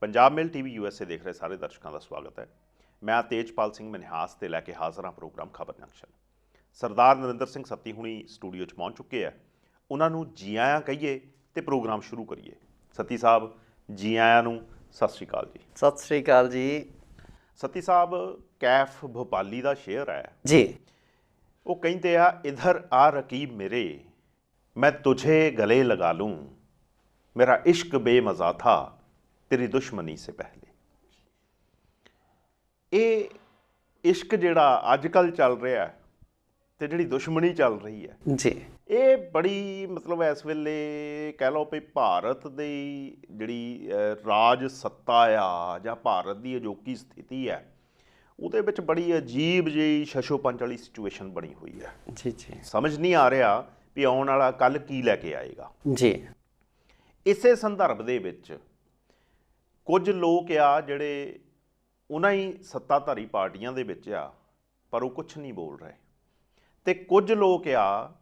ਪੰਜਾਬ ਮੇਲ TV USA ਦੇਖ ਰਹੇ ਸਾਰੇ ਦਰਸ਼ਕਾਂ ਦਾ ਸਵਾਗਤ ਹੈ। ਮੈਂ ਤੇਜਪਾਲ ਸਿੰਘ ਮਨਹਾਸ ਤੇ ਲੈ ਕੇ ਹਾਜ਼ਰ ਹਾਂ ਪ੍ਰੋਗਰਾਮ ਖਬਰ ਜੰਕਸ਼ਨ। ਸਰਦਾਰ ਨਰਿੰਦਰ ਸਿੰਘ ਸੱਤੀ ਹੁਣੀ ਸਟੂਡੀਓ 'ਚ ਪਹੁੰਚ ਚੁੱਕੇ ਆ। ਉਹਨਾਂ ਨੂੰ ਜੀ ਆਇਆਂ ਕਹੀਏ ਤੇ ਪ੍ਰੋਗਰਾਮ ਸ਼ੁਰੂ ਕਰੀਏ। ਸੱਤੀ ਸਾਹਿਬ ਜੀ ਆਇਆਂ ਨੂੰ ਸਤਿ ਸ਼੍ਰੀ ਅਕਾਲ ਜੀ। ਸਤਿ ਸ਼੍ਰੀ ਅਕਾਲ ਜੀ। ਸੱਤੀ ਸਾਹਿਬ ਕੈਫ ਭੋਪਾਲੀ ਦਾ ਸ਼ੇਅਰ ਹੈ ਜੀ, ਉਹ ਕਹਿੰਦੇ ਆ, ਇਧਰ ਆ ਰਕੀਬ ਮੇਰੇ ਮੈਂ ਤੁਝੇ ਗਲੇ ਲਗਾ ਲੂੰ, ਮੇਰਾ ਇਸ਼ਕ ਬੇਮਜ਼ਾ ਥਾ ਤੇਰੀ ਦੁਸ਼ਮਣੀ ਸੇ ਪਹਿਲੇ। ਇਹ ਇਸ਼ਕ ਜਿਹੜਾ ਅੱਜ ਕੱਲ੍ਹ ਚੱਲ ਰਿਹਾ ਤੇ ਜਿਹੜੀ ਦੁਸ਼ਮਣੀ ਚੱਲ ਰਹੀ ਹੈ ਜੀ, ਇਹ ਬੜੀ ਮਤਲਬ ਇਸ ਵੇਲੇ ਕਹਿ ਲਓ ਵੀ ਭਾਰਤ ਦੀ ਜਿਹੜੀ ਰਾਜ ਸੱਤਾ ਆ ਜਾਂ ਭਾਰਤ ਦੀ ਅਜੋਕੀ ਸਥਿਤੀ ਹੈ ਉਹਦੇ ਵਿੱਚ ਬੜੀ ਅਜੀਬ ਜਿਹੀ ਛਛੋਪੰਚ ਵਾਲੀ ਸਿਚੁਏਸ਼ਨ ਬਣੀ ਹੋਈ ਹੈ। ਜੀ ਜੀ, ਸਮਝ ਨਹੀਂ ਆ ਰਿਹਾ ਵੀ ਆਉਣ ਵਾਲਾ ਕੱਲ੍ਹ ਕੀ ਲੈ ਕੇ ਆਏਗਾ ਜੀ। ਇਸੇ ਸੰਦਰਭ ਦੇ ਵਿੱਚ ਕੁਝ ਲੋਕ ਆ ਜਿਹੜੇ ਉਹਨਾਂ ਹੀ ਸੱਤਾਧਾਰੀ ਪਾਰਟੀਆਂ ਦੇ ਵਿੱਚ ਆ ਪਰ ਉਹ ਕੁਛ ਨਹੀਂ ਬੋਲ ਰਹੇ, ਅਤੇ ਕੁਝ ਲੋਕ ਆ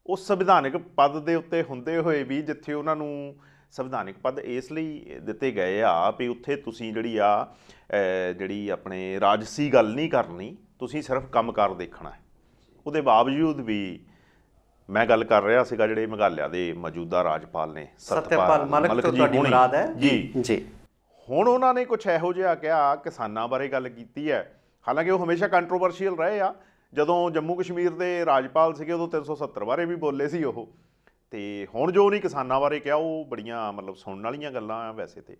ਉਹ ਸੰਵਿਧਾਨਕ ਪਦ ਦੇ ਉੱਤੇ ਹੁੰਦੇ ਹੋਏ ਵੀ ਜਿੱਥੇ ਉਹਨਾਂ ਨੂੰ ਸੰਵਿਧਾਨਕ ਪਦ ਇਸ ਲਈ ਦਿੱਤੇ ਗਏ ਆ ਵੀ ਉੱਥੇ ਤੁਸੀਂ ਜਿਹੜੀ ਆਪਣੇ ਰਾਜਸੀ ਗੱਲ ਨਹੀਂ ਕਰਨੀ, ਤੁਸੀਂ ਸਿਰਫ ਕੰਮਕਾਰ ਦੇਖਣਾ ਹੈ। ਉਹਦੇ ਬਾਵਜੂਦ ਵੀ ਮੈਂ ਗੱਲ ਕਰ ਰਿਹਾ ਸੀਗਾ ਜਿਹੜੇ ਮੇਘਾਲਿਆ ਦੇ ਮੌਜੂਦਾ ਰਾਜਪਾਲ ਨੇ ਸਤਪਾਲ ਮਲਿਕ ਜੀ, ਹੁਣ ਉਹਨਾਂ ਨੇ ਕੁਛ ਇਹੋ ਜਿਹਾ ਕਿਹਾ, ਕਿਸਾਨਾਂ ਬਾਰੇ ਗੱਲ ਕੀਤੀ ਹੈ। ਹਾਲਾਂਕਿ ਉਹ ਹਮੇਸ਼ਾ ਕੰਟਰੋਵਰਸ਼ੀਅਲ ਰਹੇ ਆ। ਜਦੋਂ ਜੰਮੂ ਕਸ਼ਮੀਰ ਦੇ ਰਾਜਪਾਲ ਸੀਗੇ ਉਦੋਂ 370 ਬਾਰੇ ਵੀ ਬੋਲੇ ਸੀ ਉਹ, ਅਤੇ ਹੁਣ ਜੋ ਉਹਨੇ ਕਿਸਾਨਾਂ ਬਾਰੇ ਕਿਹਾ ਉਹ ਬੜੀਆਂ ਮਤਲਬ ਸੁਣਨ ਵਾਲੀਆਂ ਗੱਲਾਂ ਆ। ਵੈਸੇ ਤੇ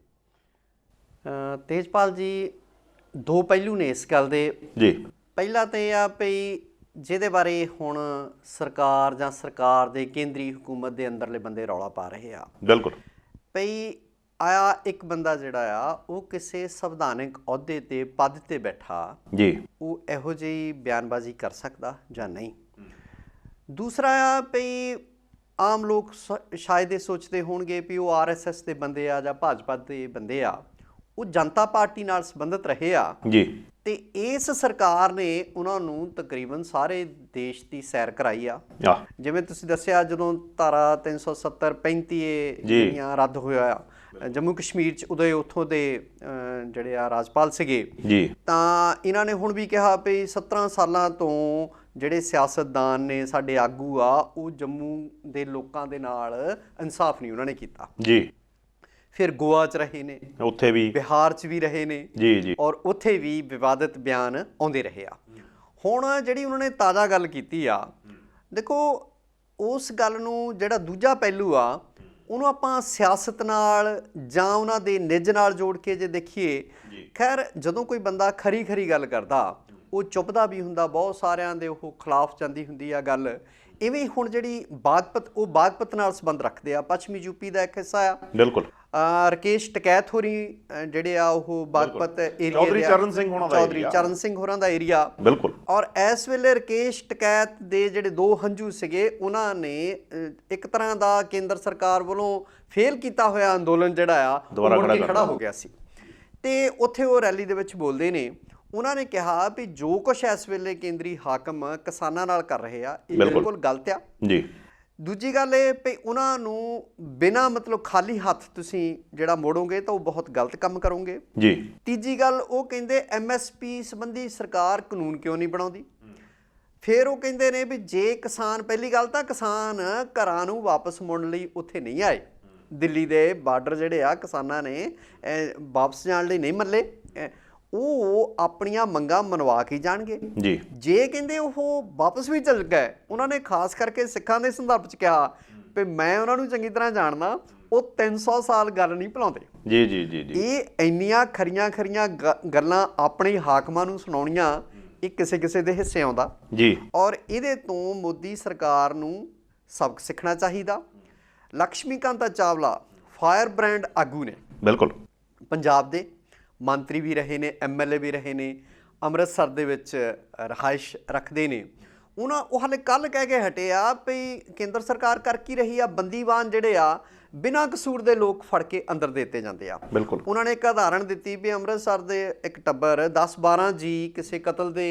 ਤੇਜਪਾਲ ਜੀ, ਦੋ ਪਹਿਲੂ ਨੇ ਇਸ ਗੱਲ ਦੇ। ਜੀ, ਪਹਿਲਾ ਤਾਂ ਇਹ ਆ ਵੀ ਜਿਹਦੇ ਬਾਰੇ ਹੁਣ ਸਰਕਾਰ ਜਾਂ ਸਰਕਾਰ ਦੇ ਕੇਂਦਰੀ ਹਕੂਮਤ ਦੇ ਅੰਦਰਲੇ ਬੰਦੇ ਰੌਲਾ ਪਾ ਰਹੇ ਆ, ਬਿਲਕੁਲ, ਭਈ ਆਇਆ ਇੱਕ ਬੰਦਾ ਜਿਹੜਾ ਆ ਉਹ ਕਿਸੇ ਸੰਵਿਧਾਨਕ ਅਹੁਦੇ 'ਤੇ ਪਦ 'ਤੇ ਬੈਠਾ ਜੀ, ਉਹ ਇਹੋ ਜਿਹੀ ਬਿਆਨਬਾਜ਼ੀ ਕਰ ਸਕਦਾ ਜਾਂ ਨਹੀਂ। ਦੂਸਰਾ ਆ ਭਈ ਆਮ ਲੋਕ ਸ਼ਾਇਦ ਇਹ ਸੋਚਦੇ ਹੋਣਗੇ ਵੀ ਉਹ RSS ਦੇ ਬੰਦੇ ਆ ਜਾਂ ਭਾਜਪਾ ਦੇ ਬੰਦੇ ਆ, ਉਹ ਜਨਤਾ ਪਾਰਟੀ ਨਾਲ ਸੰਬੰਧਿਤ ਰਹੇ ਆ ਜੀ, ਤੇ ਇਸ ਸਰਕਾਰ ਨੇ ਉਹਨਾਂ ਨੂੰ ਤਕਰੀਬਨ ਸਾਰੇ ਦੇਸ਼ ਦੀ ਸੈਰ ਕਰਾਈ ਆ। ਜਿਵੇਂ ਤੁਸੀਂ ਦੱਸਿਆ, ਜਦੋਂ ਧਾਰਾ 370 35 ਜਿਹੜੀਆਂ ਰੱਦ ਹੋਇਆ ਆ ਜੰਮੂ ਕਸ਼ਮੀਰ 'ਚ, ਉਦੋਂ ਉੱਥੋਂ ਦੇ ਜਿਹੜੇ ਆ ਰਾਜਪਾਲ ਸੀਗੇ ਜੀ, ਤਾਂ ਇਹਨਾਂ ਨੇ ਹੁਣ ਵੀ ਕਿਹਾ ਵੀ 17 ਸਾਲਾਂ ਤੋਂ ਜਿਹੜੇ ਸਿਆਸਤਦਾਨ ਨੇ, ਸਾਡੇ ਆਗੂ ਆ, ਉਹ ਜੰਮੂ ਦੇ ਲੋਕਾਂ ਦੇ ਨਾਲ ਇਨਸਾਫ ਨਹੀਂ ਉਹਨਾਂ ਨੇ ਕੀਤਾ ਜੀ। ਫਿਰ ਗੋਆ 'ਚ ਰਹੇ ਨੇ, ਉੱਥੇ ਵੀ, ਬਿਹਾਰ 'ਚ ਵੀ ਰਹੇ ਨੇ ਜੀ ਜੀ, ਔਰ ਉੱਥੇ ਵੀ ਵਿਵਾਦਿਤ ਬਿਆਨ ਆਉਂਦੇ ਰਹੇ ਆ। ਹੁਣ ਜਿਹੜੀ ਉਹਨਾਂ ਨੇ ਤਾਜ਼ਾ ਗੱਲ ਕੀਤੀ ਆ, ਦੇਖੋ ਉਸ ਗੱਲ ਨੂੰ ਜਿਹੜਾ ਦੂਜਾ ਪਹਿਲੂ ਆ ਉਹਨੂੰ ਆਪਾਂ ਸਿਆਸਤ ਨਾਲ ਜਾਂ ਉਹਨਾਂ ਦੇ ਨਿੱਜ ਨਾਲ ਜੋੜ ਕੇ ਜੇ ਦੇਖੀਏ, ਖੈਰ ਜਦੋਂ ਕੋਈ ਬੰਦਾ ਖਰੀ ਗੱਲ ਕਰਦਾ ਉਹ ਚੁੱਪਦਾ ਵੀ ਹੁੰਦਾ, ਬਹੁਤ ਸਾਰਿਆਂ ਦੇ ਉਹ ਖਿਲਾਫ ਜਾਂਦੀ ਹੁੰਦੀ ਆ ਗੱਲ। ਇਵੇਂ ਹੁਣ ਜਿਹੜੀ ਬਾਗਪਤ ਨਾਲ ਸੰਬੰਧ ਰੱਖਦੇ ਆ, ਪੱਛਮੀ ਯੂਪੀ ਦਾ ਇੱਕ ਹਿੱਸਾ ਆ। ਬਿਲਕੁਲ, ਰਕੇਸ਼ ਟਕੈਤ ਹੋਰੀ ਜਿਹੜੇ ਆ ਉਹ ਬਾਗਪਤ ਏਰੀਆ, ਚੌਧਰੀ ਚਰਨ ਸਿੰਘ ਹੋਰਾਂ ਦਾ ਏਰੀਆ। ਬਿਲਕੁਲ, ਔਰ ਇਸ ਵੇਲੇ ਰਕੇਸ਼ ਟਕੈਤ ਦੇ ਜਿਹੜੇ ਦੋ ਹੰਝੂ ਸੀਗੇ, ਉਹਨਾਂ ਨੇ ਇੱਕ ਤਰ੍ਹਾਂ ਦਾ ਕੇਂਦਰ ਸਰਕਾਰ ਵੱਲੋਂ ਫੇਲ ਕੀਤਾ ਹੋਇਆ ਅੰਦੋਲਨ ਜਿਹੜਾ ਆ ਉਹ ਖੜਾ ਹੋ ਗਿਆ ਸੀ। ਤੇ ਉੱਥੇ ਉਹ ਰੈਲੀ ਦੇ ਵਿੱਚ ਬੋਲਦੇ ਨੇ, ਉਹਨਾਂ ਨੇ ਕਿਹਾ ਵੀ ਜੋ ਕੁਛ ਇਸ ਵੇਲੇ ਕੇਂਦਰੀ ਹਾਕਮ ਕਿਸਾਨਾਂ ਨਾਲ ਕਰ ਰਹੇ ਆ ਇਹ ਬਿਲਕੁਲ ਗਲਤ ਆ ਜੀ। ਦੂਜੀ ਗੱਲ ਇਹ ਵੀ ਉਹਨਾਂ ਨੂੰ ਬਿਨਾਂ ਮਤਲਬ ਖਾਲੀ ਹੱਥ ਤੁਸੀਂ ਜਿਹੜਾ ਮੋੜੋਗੇ ਤਾਂ ਉਹ ਬਹੁਤ ਗਲਤ ਕੰਮ ਕਰੋਗੇ ਜੀ। ਤੀਜੀ ਗੱਲ ਉਹ ਕਹਿੰਦੇ MSP ਸੰਬੰਧੀ ਸਰਕਾਰ ਕਾਨੂੰਨ ਕਿਉਂ ਨਹੀਂ ਬਣਾਉਂਦੀ। ਫਿਰ ਉਹ ਕਹਿੰਦੇ ਨੇ ਵੀ ਜੇ ਕਿਸਾਨ, ਪਹਿਲੀ ਗੱਲ ਤਾਂ ਕਿਸਾਨ ਘਰਾਂ ਨੂੰ ਵਾਪਸ ਮੁੜਨ ਲਈ ਉੱਥੇ ਨਹੀਂ ਆਏ, ਦਿੱਲੀ ਦੇ ਬਾਰਡਰ ਜਿਹੜੇ ਆ ਕਿਸਾਨਾਂ ਨੇ ਵਾਪਸ ਜਾਣ ਲਈ ਨਹੀਂ ਮੱਲੇ, ਉਹ ਆਪਣੀਆਂ ਮੰਗਾਂ ਮਨਵਾ ਕੇ ਜਾਣਗੇ ਜੀ। ਜੇ ਕਹਿੰਦੇ ਉਹ ਵਾਪਸ ਵੀ ਚੱਲ ਗਏ, ਉਹਨਾਂ ਨੇ ਖਾਸ ਕਰਕੇ ਸਿੱਖਾਂ ਦੇ ਸੰਦਰਭ 'ਚ ਕਿਹਾ ਵੀ ਮੈਂ ਉਹਨਾਂ ਨੂੰ ਚੰਗੀ ਤਰ੍ਹਾਂ ਜਾਣਦਾ, ਉਹ 300 ਸਾਲ ਗੱਲ ਨਹੀਂ ਭੁਲਾਉਂਦੇ ਜੀ ਜੀ ਜੀ ਜੀ। ਇਹ ਇੰਨੀਆਂ ਖਰੀਆਂ ਗੱਲਾਂ ਆਪਣੇ ਹਾਕਮਾਂ ਨੂੰ ਸੁਣਾਉਣੀਆਂ, ਇਹ ਕਿਸੇ ਦੇ ਹਿੱਸੇ ਆਉਂਦਾ ਜੀ। ਔਰ ਇਹਦੇ ਤੋਂ ਮੋਦੀ ਸਰਕਾਰ ਨੂੰ ਸਬਕ ਸਿੱਖਣਾ ਚਾਹੀਦਾ। ਲਕਸ਼ਮੀਕਾਂਤਾ ਚਾਵਲਾ ਫਾਇਰ ਬ੍ਰਾਂਡ ਆਗੂ ਨੇ, ਬਿਲਕੁਲ, ਪੰਜਾਬ ਦੇ ਮੰਤਰੀ ਵੀ ਰਹੇ ਨੇ, MLA ਵੀ ਰਹੇ ਨੇ, ਅੰਮ੍ਰਿਤਸਰ ਦੇ ਵਿੱਚ ਰਿਹਾਇਸ਼ ਰੱਖਦੇ ਨੇ। ਉਹ ਹਾਲੇ ਕੱਲ੍ਹ ਕਹਿ ਕੇ ਹਟੇ ਆ ਵੀ ਕੇਂਦਰ ਸਰਕਾਰ ਕਰ ਕੀ ਰਹੀ ਆ, ਬੰਦੀਵਾਨ ਜਿਹੜੇ ਆ ਬਿਨਾਂ ਕਸੂਰ ਦੇ ਲੋਕ ਫੜ ਕੇ ਅੰਦਰ ਦੇ ਦਿੱਤੇ ਜਾਂਦੇ ਆ। ਬਿਲਕੁਲ, ਉਹਨਾਂ ਨੇ ਇੱਕ ਉਦਾਹਰਣ ਦਿੱਤੀ ਵੀ ਅੰਮ੍ਰਿਤਸਰ ਦੇ ਇੱਕ ਟੱਬਰ 10-12 ਜੀ ਕਿਸੇ ਕਤਲ ਦੇ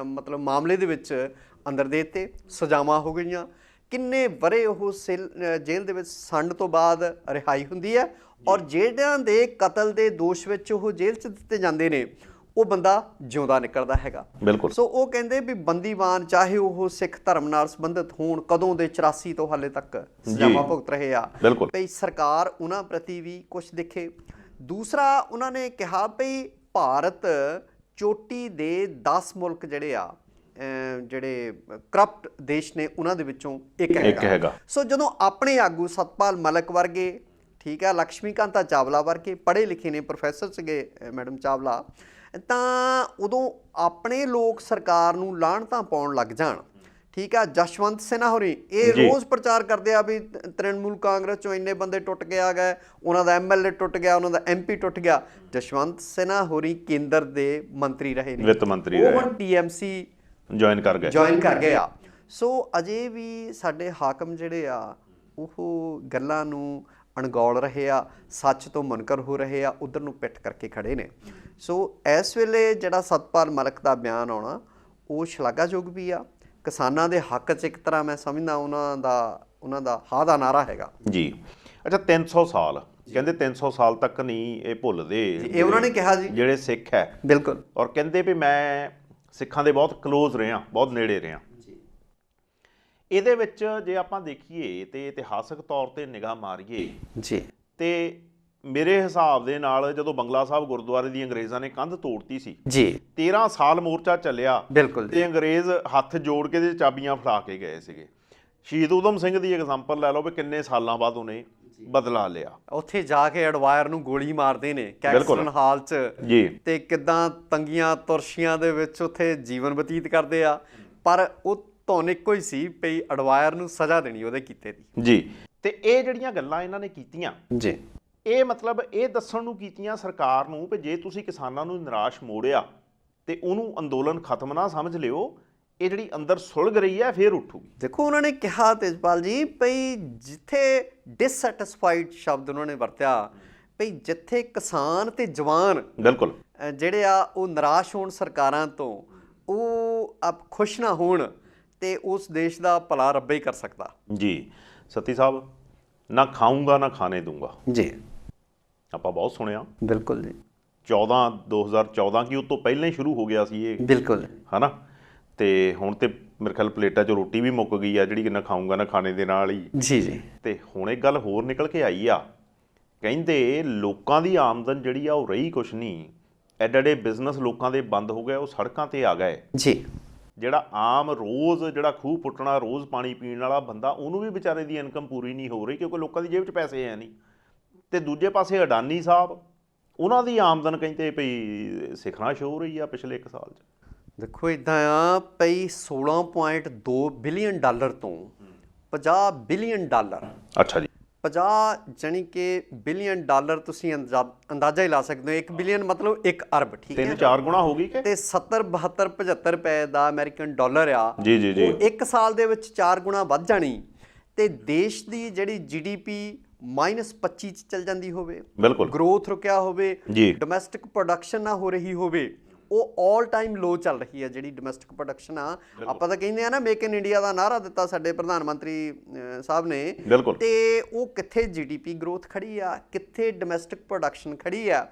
ਮਤਲਬ ਮਾਮਲੇ ਦੇ ਵਿੱਚ ਅੰਦਰ ਦੇ ਦਿੱਤੇ, ਸਜ਼ਾਵਾਂ ਹੋ ਗਈਆਂ। ਕਿੰਨੇ ਵਰੇ ਉਹ ਜੇਲ੍ਹ ਦੇ ਵਿੱਚ ਸੰਡ ਤੋਂ ਬਾਅਦ ਰਿਹਾਈ ਹੁੰਦੀ ਹੈ ਔਰ ਜਿਹੜਿਆਂ ਦੇ ਕਤਲ ਦੇ ਦੋਸ਼ ਵਿੱਚ ਉਹ ਜੇਲ੍ਹ 'ਚ ਦਿੱਤੇ ਜਾਂਦੇ ਨੇ ਉਹ ਬੰਦਾ ਜਿਉਂਦਾ ਨਿਕਲਦਾ ਹੈਗਾ। ਬਿਲਕੁਲ। ਸੋ ਉਹ ਕਹਿੰਦੇ ਵੀ ਬੰਦੀਵਾਨ ਚਾਹੇ ਉਹ ਸਿੱਖ ਧਰਮ ਨਾਲ ਸੰਬੰਧਿਤ ਹੋਣ, ਕਦੋਂ ਦੇ 84 ਤੋਂ ਹਾਲੇ ਤੱਕ ਸਜ਼ਾਵਾਂ ਭੁਗਤ ਰਹੇ ਆ, ਭਈ ਸਰਕਾਰ ਉਹਨਾਂ ਪ੍ਰਤੀ ਵੀ ਕੁਝ ਦੇਖੇ। ਦੂਸਰਾ ਉਹਨਾਂ ਨੇ ਕਿਹਾ ਭਈ ਭਾਰਤ ਚੋਟੀ ਦੇ 10 ਮੁਲਕ ਜਿਹੜੇ ਆ ਜਿਹੜੇ ਕਰਪਟ ਦੇਸ਼ ਨੇ ਉਹਨਾਂ ਦੇ ਵਿੱਚੋਂ ਇੱਕ ਹੈਗਾ। ਸੋ ਜਦੋਂ ਆਪਣੇ ਆਗੂ ਸਤਪਾਲ ਮਲਿਕ ਵਰਗੇ, ਠੀਕ ਹੈ, ਲక్ష్ਮੀ ਕਾਂਤਾ ਚਾਵਲਾ ਵਰਗੇ ਪੜ੍ਹੇ ਲਿਖੇ ਨੇ, ਪ੍ਰੋਫੈਸਰ ਸੀਗੇ ਮੈਡਮ ਚਾਵਲਾ, ਤਾਂ ਉਦੋਂ ਆਪਣੇ ਲੋਕ ਸਰਕਾਰ ਨੂੰ ਲਾਹਣਤਾਂ ਪਾਉਣ ਲੱਗ ਜਾਣ, ਠੀਕ ਆ। ਜਸ਼ਵੰਤ ਸਿਨਹਾ ਹੋਰੀ ਇਹ ਰੋਜ਼ ਪ੍ਰਚਾਰ ਕਰਦੇ ਆ ਵੀ ਤ੍ਰਿਣਮੂਲ ਕਾਂਗਰਸ ਚੋਂ ਇੰਨੇ ਬੰਦੇ ਟੁੱਟ ਕੇ ਆ ਗਏ, ਉਹਨਾਂ ਦਾ MLA ਟੁੱਟ ਗਿਆ, ਉਹਨਾਂ ਦਾ MP ਟੁੱਟ ਗਿਆ। ਜਸ਼ਵੰਤ ਸਿਨਹਾ ਹੋਰੀ ਕੇਂਦਰ ਦੇ ਮੰਤਰੀ ਰਹੇ ਨੇ, ਵਿੱਤ ਮੰਤਰੀ ਰਹੇ, ਉਹ ਹੁਣ TMC ਜੁਆਇਨ ਕਰ ਗਏ ਆ। ਸੋ ਅਜੇ ਵੀ ਸਾਡੇ ਹਾਕਮ ਜਿਹੜੇ ਆ ਉਹ ਗੱਲਾਂ ਨੂੰ ਅਣਗੌਲ ਰਹੇ ਆ, ਸੱਚ ਤੋਂ ਮੁਨਕਰ ਹੋ ਰਹੇ ਆ, ਉਧਰ ਨੂੰ ਪਿੱਠ ਕਰਕੇ ਖੜੇ ਨੇ। ਸੋ ਇਸ ਵੇਲੇ ਜਿਹੜਾ ਸਤਪਾਲ ਮਲਿਕ ਦਾ ਬਿਆਨ ਆਉਣਾ ਉਹ ਸ਼ਲਾਘਾਯੋਗ ਵੀ ਆ, ਕਿਸਾਨਾਂ ਦੇ ਹੱਕ 'ਚ ਇੱਕ ਤਰ੍ਹਾਂ ਮੈਂ ਸਮਝਦਾ ਉਹਨਾਂ ਦਾ ਹਾਂ ਦਾ ਨਾਰਾ ਹੈਗਾ ਜੀ। ਅੱਛਾ, 300 ਸਾਲ ਕਹਿੰਦੇ 300 ਸਾਲ ਤੱਕ ਨਹੀਂ ਇਹ ਭੁੱਲਦੇ, ਇਹ ਉਹਨਾਂ ਨੇ ਕਿਹਾ ਜੀ, ਜਿਹੜੇ ਸਿੱਖ ਹੈ। ਬਿਲਕੁਲ। ਔਰ ਕਹਿੰਦੇ ਵੀ ਮੈਂ ਸਿੱਖਾਂ ਦੇ ਬਹੁਤ ਕਲੋਜ਼ ਰਿਹਾ, ਬਹੁਤ ਨੇੜੇ ਰਿਹਾ। ਇਹਦੇ ਵਿੱਚ ਜੇ ਆਪਾਂ ਦੇਖੀਏ ਤੇ ਇਤਿਹਾਸਕ ਤੌਰ ਤੇ ਨਿਗਾਹ ਮਾਰੀਏ ਜੀ, ਤੇ ਮੇਰੇ ਹਿਸਾਬ ਦੇ ਨਾਲ ਜਦੋਂ ਬੰਗਲਾ ਸਾਹਿਬ ਗੁਰਦੁਆਰੇ ਦੀ ਅੰਗਰੇਜ਼ਾਂ ਨੇ ਕੰਧ ਤੋੜਤੀ ਸੀ ਜੀ, 13 ਸਾਲ ਮੋਰਚਾ ਚੱਲਿਆ, ਬਿਲਕੁਲ, ਤੇ ਅੰਗਰੇਜ਼ ਹੱਥ ਜੋੜ ਕੇ ਤੇ ਚਾਬੀਆਂ ਫੜਾ ਕੇ ਗਏ ਸੀਗੇ। ਸ਼ਹੀਦ ਊਧਮ ਸਿੰਘ ਦੀ ਐਗਜ਼ਾਮਪਲ ਲੈ ਲਓ ਵੀ ਕਿੰਨੇ ਸਾਲਾਂ ਬਾਅਦ ਉਹਨੇ ਬਦਲਾ ਲਿਆ। ਉੱਥੇ ਜਾ ਕੇ ਐਡਵਾਇਰ ਨੂੰ ਗੋਲੀ ਮਾਰਦੇ ਨੇ ਕੈਕਸਟਨ ਹਾਲ 'ਚ ਜੀ, ਤੇ ਕਿੱਦਾਂ ਤੰਗੀਆਂ ਤੁਰਸ਼ੀਆਂ ਦੇ ਵਿੱਚ ਉੱਥੇ ਜੀਵਨ ਬਤੀਤ ਕਰਦੇ ਆ, ਪਰ ਉਹ ਧੁਨ ਇੱਕੋ ਹੀ ਸੀ ਪਈ ਐਡਵਾਇਰ ਨੂੰ ਸਜ਼ਾ ਦੇਣੀ ਉਹਦੇ ਕੀਤੇ ਦੀ ਜੀ। ਤੇ ਇਹ ਜਿਹੜੀਆਂ ਗੱਲਾਂ ਇਹਨਾਂ ਨੇ ਕੀਤੀਆਂ ਜੀ, ਇਹ ਮਤਲਬ ਇਹ ਦੱਸਣ ਨੂੰ ਕੀਤੀਆਂ ਸਰਕਾਰ ਨੂੰ ਵੀ ਜੇ ਤੁਸੀਂ ਕਿਸਾਨਾਂ ਨੂੰ ਨਿਰਾਸ਼ ਮੋੜਿਆ ਤੇ ਉਹਨੂੰ ਅੰਦੋਲਨ ਖਤਮ ਨਾ ਸਮਝ ਲਿਓ, ਇਹ ਜਿਹੜੀ ਅੰਦਰ ਸੁਲਗ ਰਹੀ ਹੈ ਫੇਰ ਉੱਠੂਗੀ। ਦੇਖੋ ਉਹਨਾਂ ਨੇ ਕਿਹਾ ਤੇਜਪਾਲ ਜੀ ਭਈ ਜਿੱਥੇ ਡਿਸਸੈਟੀਸਫਾਈਡ ਸ਼ਬਦ ਉਹਨਾਂ ਨੇ ਵਰਤਿਆ, ਭਈ ਜਿੱਥੇ ਕਿਸਾਨ ਤੇ ਜਵਾਨ ਬਿਲਕੁਲ ਜਿਹੜੇ ਆ ਉਹ ਨਿਰਾਸ਼ ਹੋਣ ਸਰਕਾਰਾਂ ਤੋਂ, ਉਹ ਆਪ ਖੁਸ਼ ਨਾ ਹੋਣ, ਤੇ ਉਸ ਦੇਸ਼ ਦਾ ਭਲਾ ਰੱਬਾ ਹੀ ਕਰ ਸਕਦਾ ਜੀ। ਸਤੀ ਸਾਹਿਬ, ਨਾ ਖਾਊਂਗਾ ਨਾ ਖਾਣੇ ਦੂੰਗਾ ਜੀ, ਆਪਾਂ ਬਹੁਤ ਸੁਣਿਆ। ਬਿਲਕੁਲ ਜੀ। 2014 ਕੀ ਉਹ ਤੋਂ ਪਹਿਲਾਂ ਹੀ ਸ਼ੁਰੂ ਹੋ ਗਿਆ ਸੀ ਇਹ, ਬਿਲਕੁਲ, ਹਨਾ। ਤੇ ਹੁਣ ਤੇ ਮੇਰੇ ਖਿਆਲ ਪਲੇਟਾਂ 'ਚ ਰੋਟੀ ਵੀ ਮੁੱਕ ਗਈ ਆ ਜਿਹੜੀ ਕਿ ਨਾ ਖਾਊਂਗਾ ਨਾ ਖਾਣੇ ਦੇ ਨਾਲ ਹੀ ਜੀ ਜੀ। ਤੇ ਹੁਣ ਇੱਕ ਗੱਲ ਹੋਰ ਨਿਕਲ ਕੇ ਆਈ ਆ, ਕਹਿੰਦੇ ਲੋਕਾਂ ਦੀ ਆਮਦਨ ਜਿਹੜੀ ਆ ਉਹ ਰਹੀ ਕੁਛ ਨਹੀਂ, ਐਡੇ ਬਿਜ਼ਨਸ ਲੋਕਾਂ ਦੇ ਬੰਦ ਹੋ ਗਏ, ਉਹ ਸੜਕਾਂ ਤੇ ਆ ਗਏ ਜੀ। ਜਿਹੜਾ ਆਮ ਰੋਜ਼ ਜਿਹੜਾ ਖੂਹ ਪੁੱਟਣਾ, ਰੋਜ਼ ਪਾਣੀ ਪੀਣ ਵਾਲਾ ਬੰਦਾ, ਉਹਨੂੰ ਵੀ ਵਿਚਾਰੇ ਦੀ ਇਨਕਮ ਪੂਰੀ ਨਹੀਂ ਹੋ ਰਹੀ ਕਿਉਂਕਿ ਲੋਕਾਂ ਦੀ ਜੇਬ 'ਚ ਪੈਸੇ ਹੈ ਨਹੀਂ। ਤੇ ਦੂਜੇ ਪਾਸੇ ਅਡਾਨੀ ਸਾਹਿਬ, ਉਹਨਾਂ ਦੀ ਆਮਦਨ ਕਹਿੰਦੇ ਭਈ ਸਿਖਰਾਂ ਸ਼ੋ ਰਹੀ ਆ ਪਿਛਲੇ 1 ਸਾਲ 'ਚ। ਦੇਖੋ ਇੱਦਾਂ ਆ ਭਈ $16.2 ਬਿਲੀਅਨ ਤੋਂ $50 ਬਿਲੀਅਨ। ਅੱਛਾ ਜੀ। 50 ਜਾਣੀ ਕਿ ਬਿਲੀਅਨ ਡਾਲਰ ਤੁਸੀਂ ਅੰਦਾਜ਼ਾ ਹੀ ਲਾ ਸਕਦੇ ਹੋ। 1 ਬਿਲੀਅਨ ਮਤਲਬ 1 ਅਰਬ, ਠੀਕ ਹੈ, 3-4 ਗੁਣਾ ਹੋ ਗਈ ਕਿ ਤੇ 70 72 75 ਰੁਪਏ ਦਾ ਅਮਰੀਕਨ ਡਾਲਰ ਆ ਜੀ ਜੀ ਜੀ, ਉਹ 1 ਸਾਲ ਦੇ ਵਿੱਚ 4 ਗੁਣਾ ਵੱਧ ਜਾਣੀ ਤੇ ਦੇਸ਼ ਦੀ ਜਿਹੜੀ GDP -25 ਚ ਚੱਲ ਜਾਂਦੀ ਹੋਵੇ, ਬਿਲਕੁਲ ਗਰੋਥ ਰੁਕਿਆ ਹੋਵੇ, ਡੋਮੈਸਟਿਕ ਪ੍ਰੋਡਕਸ਼ਨ ਨਾ ਹੋ ਰਹੀ ਹੋਵੇ, ਉਹ ਆਲ ਟਾਈਮ ਲੋ ਚੱਲ ਰਹੀ ਹੈ ਜਿਹੜੀ ਡੋਮੈਸਟਿਕ ਪ੍ਰੋਡਕਸ਼ਨ ਆ। ਆਪਾਂ ਤਾਂ ਕਹਿੰਦੇ ਆ ਨਾ ਮੇਕ ਇਨ ਇੰਡੀਆ ਦਾ ਨਾਰਾ ਦਿੱਤਾ ਸਾਡੇ ਪ੍ਰਧਾਨ ਮੰਤਰੀ ਸਾਹਿਬ ਨੇ, ਤੇ ਉਹ ਕਿੱਥੇ GDP ਗਰੋਥ ਖੜੀ ਆ, ਕਿੱਥੇ ਡੋਮੈਸਟਿਕ ਪ੍ਰੋਡਕਸ਼ਨ ਖੜੀ ਆ,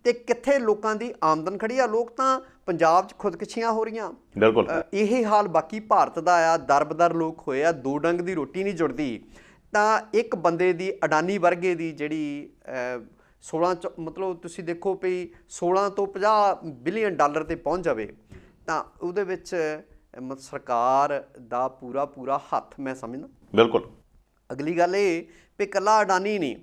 ਤੇ ਕਿੱਥੇ ਲੋਕਾਂ ਦੀ ਆਮਦਨ ਖੜੀ ਆ। ਲੋਕ ਤਾਂ ਪੰਜਾਬ 'ਚ ਖੁਦਕੁਸ਼ੀਆਂ ਹੋ ਰਹੀਆਂ, ਬਿਲਕੁਲ ਇਹ ਹਾਲ ਬਾਕੀ ਭਾਰਤ ਦਾ ਆ। ਦਰਬਦਰ ਲੋਕ ਹੋਏ ਆ, 2 ਡੰਗ ਦੀ ਰੋਟੀ ਨਹੀਂ ਜੁੜਦੀ। ਤਾਂ ਇੱਕ ਬੰਦੇ ਦੀ, ਅਡਾਨੀ ਵਰਗੇ ਦੀ ਜਿਹੜੀ 16 ਚ ਮਤਲਬ ਤੁਸੀਂ ਦੇਖੋ ਵੀ 16 ਤੋਂ 50 ਬਿਲੀਅਨ ਡਾਲਰ ਤੇ ਪਹੁੰਚ ਜਾਵੇ ਤਾਂ ਉਹਦੇ ਵਿੱਚ ਸਰਕਾਰ ਦਾ ਪੂਰਾ ਹੱਥ ਮੈਂ ਸਮਝਦਾ। ਬਿਲਕੁਲ। ਅਗਲੀ ਗੱਲ ਇਹ ਵੀ ਇਕੱਲਾ ਅਡਾਨੀ ਨਹੀਂ,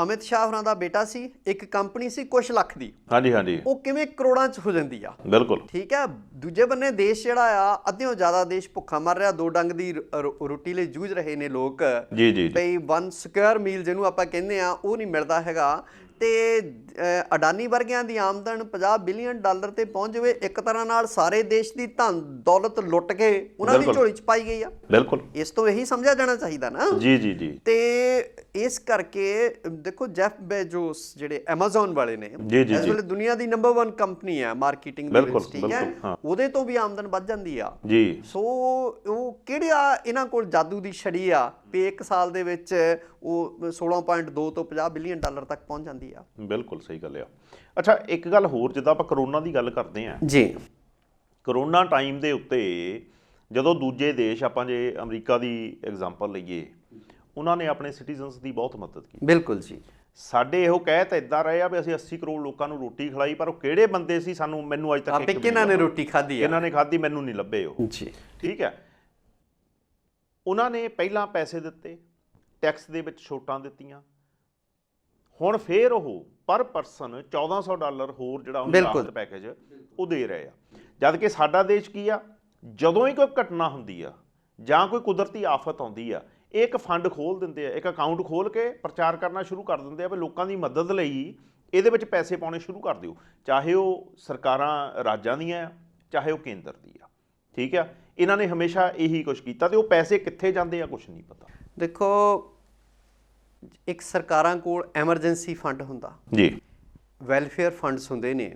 ਅਮਿਤ ਸ਼ਾਹ ਹੋਰਾਂ ਦਾ ਬੇਟਾ ਸੀ, ਇੱਕ ਕੰਪਨੀ ਸੀ ਕੁਛ ਲੱਖ ਦੀ, ਹਾਂਜੀ ਹਾਂਜੀ, ਉਹ ਕਿਵੇਂ ਕਰੋੜਾਂ 'ਚ ਹੋ ਜਾਂਦੀ ਆ। ਬਿਲਕੁਲ ਠੀਕ ਹੈ। ਦੂਜੇ ਬੰਨੇ ਦੇਸ਼ ਜਿਹੜਾ ਆ ਅੱਧਿਓਂ ਜ਼ਿਆਦਾ ਦੇਸ਼ ਭੁੱਖਾ ਮਰ ਰਿਹਾ, 2 ਡੰਗ ਦੀ ਰੋਟੀ ਲਈ ਜੂਝ ਰਹੇ ਨੇ ਲੋਕ ਜੀ ਜੀ, ਬਈ 1 ਸਕੁਅਰ ਮੀਲ ਜਿਹਨੂੰ ਆਪਾਂ ਕਹਿੰਦੇ ਆ ਉਹ ਨਹੀਂ ਮਿਲਦਾ ਹੈਗਾ। ਤੇ ਅਡਾਨੀ ਵਰਗਿਆਂ ਦੀ ਆਮਦਨ 50 ਬਿਲੀਅਨ ਡਾਲਰ ਤੇ ਪਹੁੰਚ ਜਾਵੇ, ਇੱਕ ਤਰ੍ਹਾਂ ਨਾਲ ਸਾਰੇ ਦੇਸ਼ ਦੀ ਧਨ ਦੌਲਤ ਲੁੱਟ ਕੇ ਉਹਨਾਂ ਦੀ ਝੋਲੀ 'ਚ ਪਾਈ ਗਈ ਆ। ਬਿਲਕੁਲ, ਇਸ ਤੋਂ ਇਹੀ ਸਮਝਿਆ ਜਾਣਾ ਚਾਹੀਦਾ ਨਾ। ਜੀ ਜੀ ਜੀ। ਤੇ ਇਸ ਕਰਕੇ ਦੇਖੋ ਜੈਫ ਬੇਜੋਸ ਜਿਹੜੇ ਐਮਾਜ਼ਨ ਵਾਲੇ ਨੇ ਇਸ ਵੇਲੇ ਦੁਨੀਆ ਦੀ ਨੰਬਰ 1 ਕੰਪਨੀ ਹੈ ਮਾਰਕੀਟਿੰਗ ਦੇ ਵਿੱਚ, ਠੀਕ ਹੈ, ਉਹਦੇ ਤੋਂ ਵੀ ਆਮਦਨ ਵੱਧ ਜਾਂਦੀ ਆ ਜੀ। ਸੋ ਉਹ ਕਿਹੜਾ ਇਹਨਾਂ ਕੋਲ ਜਾਦੂ ਦੀ ਛੜੀ ਆ ਵੀ 1 ਸਾਲ ਦੇ ਵਿੱਚ ਉਹ 16.2 ਤੋਂ $50 ਬਿਲੀਅਨ ਤੱਕ ਪਹੁੰਚ ਜਾਂਦੀ ਆ। ਬਿਲਕੁਲ ਸਹੀ ਗੱਲ ਆ। ਅੱਛਾ, ਇੱਕ ਗੱਲ ਹੋਰ, ਜਿੱਦਾਂ ਆਪਾਂ ਕਰੋਨਾ ਦੀ ਗੱਲ ਕਰਦੇ ਹਾਂ ਜੀ, ਕਰੋਨਾ ਟਾਈਮ ਦੇ ਉੱਤੇ ਜਦੋਂ ਦੂਜੇ ਦੇਸ਼, ਆਪਾਂ ਜੇ ਅਮਰੀਕਾ ਦੀ ਐਗਜ਼ਾਮਪਲ ਲਈਏ, ਉਹਨਾਂ ਨੇ ਆਪਣੇ ਸਿਟੀਜ਼ਨਸ ਦੀ ਬਹੁਤ ਮਦਦ ਕੀਤੀ। ਬਿਲਕੁਲ ਜੀ। ਸਾਡੇ ਇਹੋ ਕਹਿ ਤਾਂ ਇੱਦਾਂ ਰਹੇ ਆ ਵੀ ਅਸੀਂ 80 ਕਰੋੜ ਲੋਕਾਂ ਨੂੰ ਰੋਟੀ ਖਿਲਾਈ, ਪਰ ਉਹ ਕਿਹੜੇ ਬੰਦੇ ਸੀ ਮੈਨੂੰ ਅੱਜ ਤੱਕ ਕਿਹਨਾਂ ਨੇ ਰੋਟੀ ਖਾਧੀ, ਇਹਨਾਂ ਨੇ ਖਾਧੀ, ਮੈਨੂੰ ਨਹੀਂ ਲੱਭੇ ਉਹ ਜੀ। ਠੀਕ ਹੈ, ਉਹਨਾਂ ਨੇ ਪਹਿਲਾਂ ਪੈਸੇ ਦਿੱਤੇ, ਟੈਕਸ ਦੇ ਵਿੱਚ ਛੋਟਾਂ ਦਿੱਤੀਆਂ, ਹੁਣ ਫੇਰ ਉਹ ਪਰ ਪਰਸਨ $1400 ਹੋਰ ਜਿਹੜਾ ਰਾਹਤ ਪੈਕੇਜ ਉਹ ਦੇ ਰਹੇ ਆ। ਜਦ ਕਿ ਸਾਡਾ ਦੇਸ਼ ਕੀ ਆ, ਜਦੋਂ ਹੀ ਕੋਈ ਘਟਨਾ ਹੁੰਦੀ ਆ ਜਾਂ ਕੋਈ ਕੁਦਰਤੀ ਆਫਤ ਆਉਂਦੀ ਆ, ਇੱਕ ਫੰਡ ਖੋਲ੍ਹ ਦਿੰਦੇ ਆ, ਇੱਕ ਅਕਾਊਂਟ ਖੋਲ੍ਹ ਕੇ ਪ੍ਰਚਾਰ ਕਰਨਾ ਸ਼ੁਰੂ ਕਰ ਦਿੰਦੇ ਆ ਵੀ ਲੋਕਾਂ ਦੀ ਮਦਦ ਲਈ ਇਹਦੇ ਵਿੱਚ ਪੈਸੇ ਪਾਉਣੇ ਸ਼ੁਰੂ ਕਰ ਦਿਓ, ਚਾਹੇ ਉਹ ਸਰਕਾਰਾਂ ਰਾਜਾਂ ਦੀਆਂ ਆ, ਚਾਹੇ ਉਹ ਕੇਂਦਰ ਦੀ ਆ। ਠੀਕ ਆ, ਇਹਨਾਂ ਨੇ ਹਮੇਸ਼ਾ ਇਹੀ ਕੁਛ ਕੀਤਾ, ਤੇ ਉਹ ਪੈਸੇ ਕਿੱਥੇ ਜਾਂਦੇ ਆ ਕੁਛ ਨਹੀਂ ਪਤਾ। ਦੇਖੋ, ਇੱਕ ਸਰਕਾਰਾਂ ਕੋਲ ਐਮਰਜੈਂਸੀ ਫੰਡ ਹੁੰਦਾ ਜੀ, ਵੈਲਫੇਅਰ ਫੰਡਸ ਹੁੰਦੇ ਨੇ।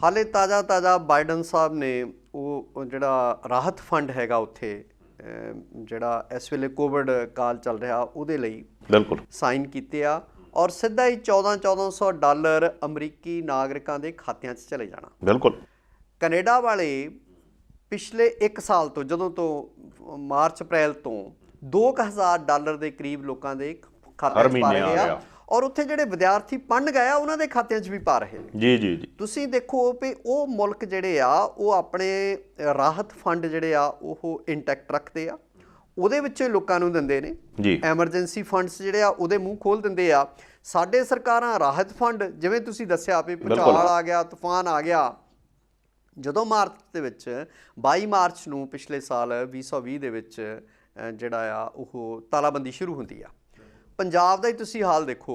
ਹਾਲੇ ਤਾਜ਼ਾ ਬਾਈਡਨ ਸਾਹਿਬ ਨੇ ਉਹ ਜਿਹੜਾ ਰਾਹਤ ਫੰਡ ਹੈਗਾ ਉੱਥੇ ਜਿਹੜਾ ਇਸ ਵੇਲੇ ਕੋਵਿਡ ਕਾਲ ਚੱਲ ਰਿਹਾ ਉਹਦੇ ਲਈ ਬਿਲਕੁਲ ਸਾਈਨ ਕੀਤੇ ਆ, ਔਰ ਸਿੱਧਾ ਹੀ $1400 ਅਮਰੀਕੀ ਨਾਗਰਿਕਾਂ ਦੇ ਖਾਤਿਆਂ 'ਚ ਚਲੇ ਜਾਣਾ। ਬਿਲਕੁਲ। ਕੈਨੇਡਾ ਵਾਲੇ ਪਿਛਲੇ 1 ਸਾਲ ਤੋਂ, ਜਦੋਂ ਤੋਂ ਮਾਰਚ ਅਪ੍ਰੈਲ ਤੋਂ $2000 ਦੇ ਕਰੀਬ ਲੋਕਾਂ ਦੇ ਖਾਤਿਆਂ 'ਚ ਪਾ ਰਹੇ ਆ, ਔਰ ਉੱਥੇ ਜਿਹੜੇ ਵਿਦਿਆਰਥੀ ਪੜ੍ਹਨ ਗਏ ਆ ਉਹਨਾਂ ਦੇ ਖਾਤਿਆਂ 'ਚ ਵੀ ਪਾ ਰਹੇ ਨੇ। ਜੀ ਜੀ ਜੀ। ਤੁਸੀਂ ਦੇਖੋ ਵੀ ਉਹ ਮੁਲਕ ਜਿਹੜੇ ਆ ਉਹ ਆਪਣੇ ਰਾਹਤ ਫੰਡ ਜਿਹੜੇ ਆ ਉਹ ਇੰਟੈਕਟ ਰੱਖਦੇ ਆ, ਉਹਦੇ ਵਿੱਚੋਂ ਲੋਕਾਂ ਨੂੰ ਦਿੰਦੇ ਨੇ ਜੀ। ਐਮਰਜੈਂਸੀ ਫੰਡਸ ਜਿਹੜੇ ਆ ਉਹਦੇ ਮੂੰਹ ਖੋਲ ਦਿੰਦੇ ਆ। ਸਾਡੇ ਸਰਕਾਰਾਂ ਰਾਹਤ ਫੰਡ, ਜਿਵੇਂ ਤੁਸੀਂ ਦੱਸਿਆ ਵੀ ਭੂਚਾਲ ਆ ਗਿਆ, ਤੂਫਾਨ ਆ ਗਿਆ, ਜਦੋਂ ਮਾਰਚ ਦੇ ਵਿੱਚ 22 ਮਾਰਚ ਨੂੰ ਪਿਛਲੇ ਸਾਲ 2020 ਦੇ ਵਿੱਚ ਜਿਹੜਾ ਆ ਉਹ ਤਾਲਾਬੰਦੀ ਸ਼ੁਰੂ ਹੁੰਦੀ ਆ। ਪੰਜਾਬ ਦਾ ਹੀ ਤੁਸੀਂ ਹਾਲ ਦੇਖੋ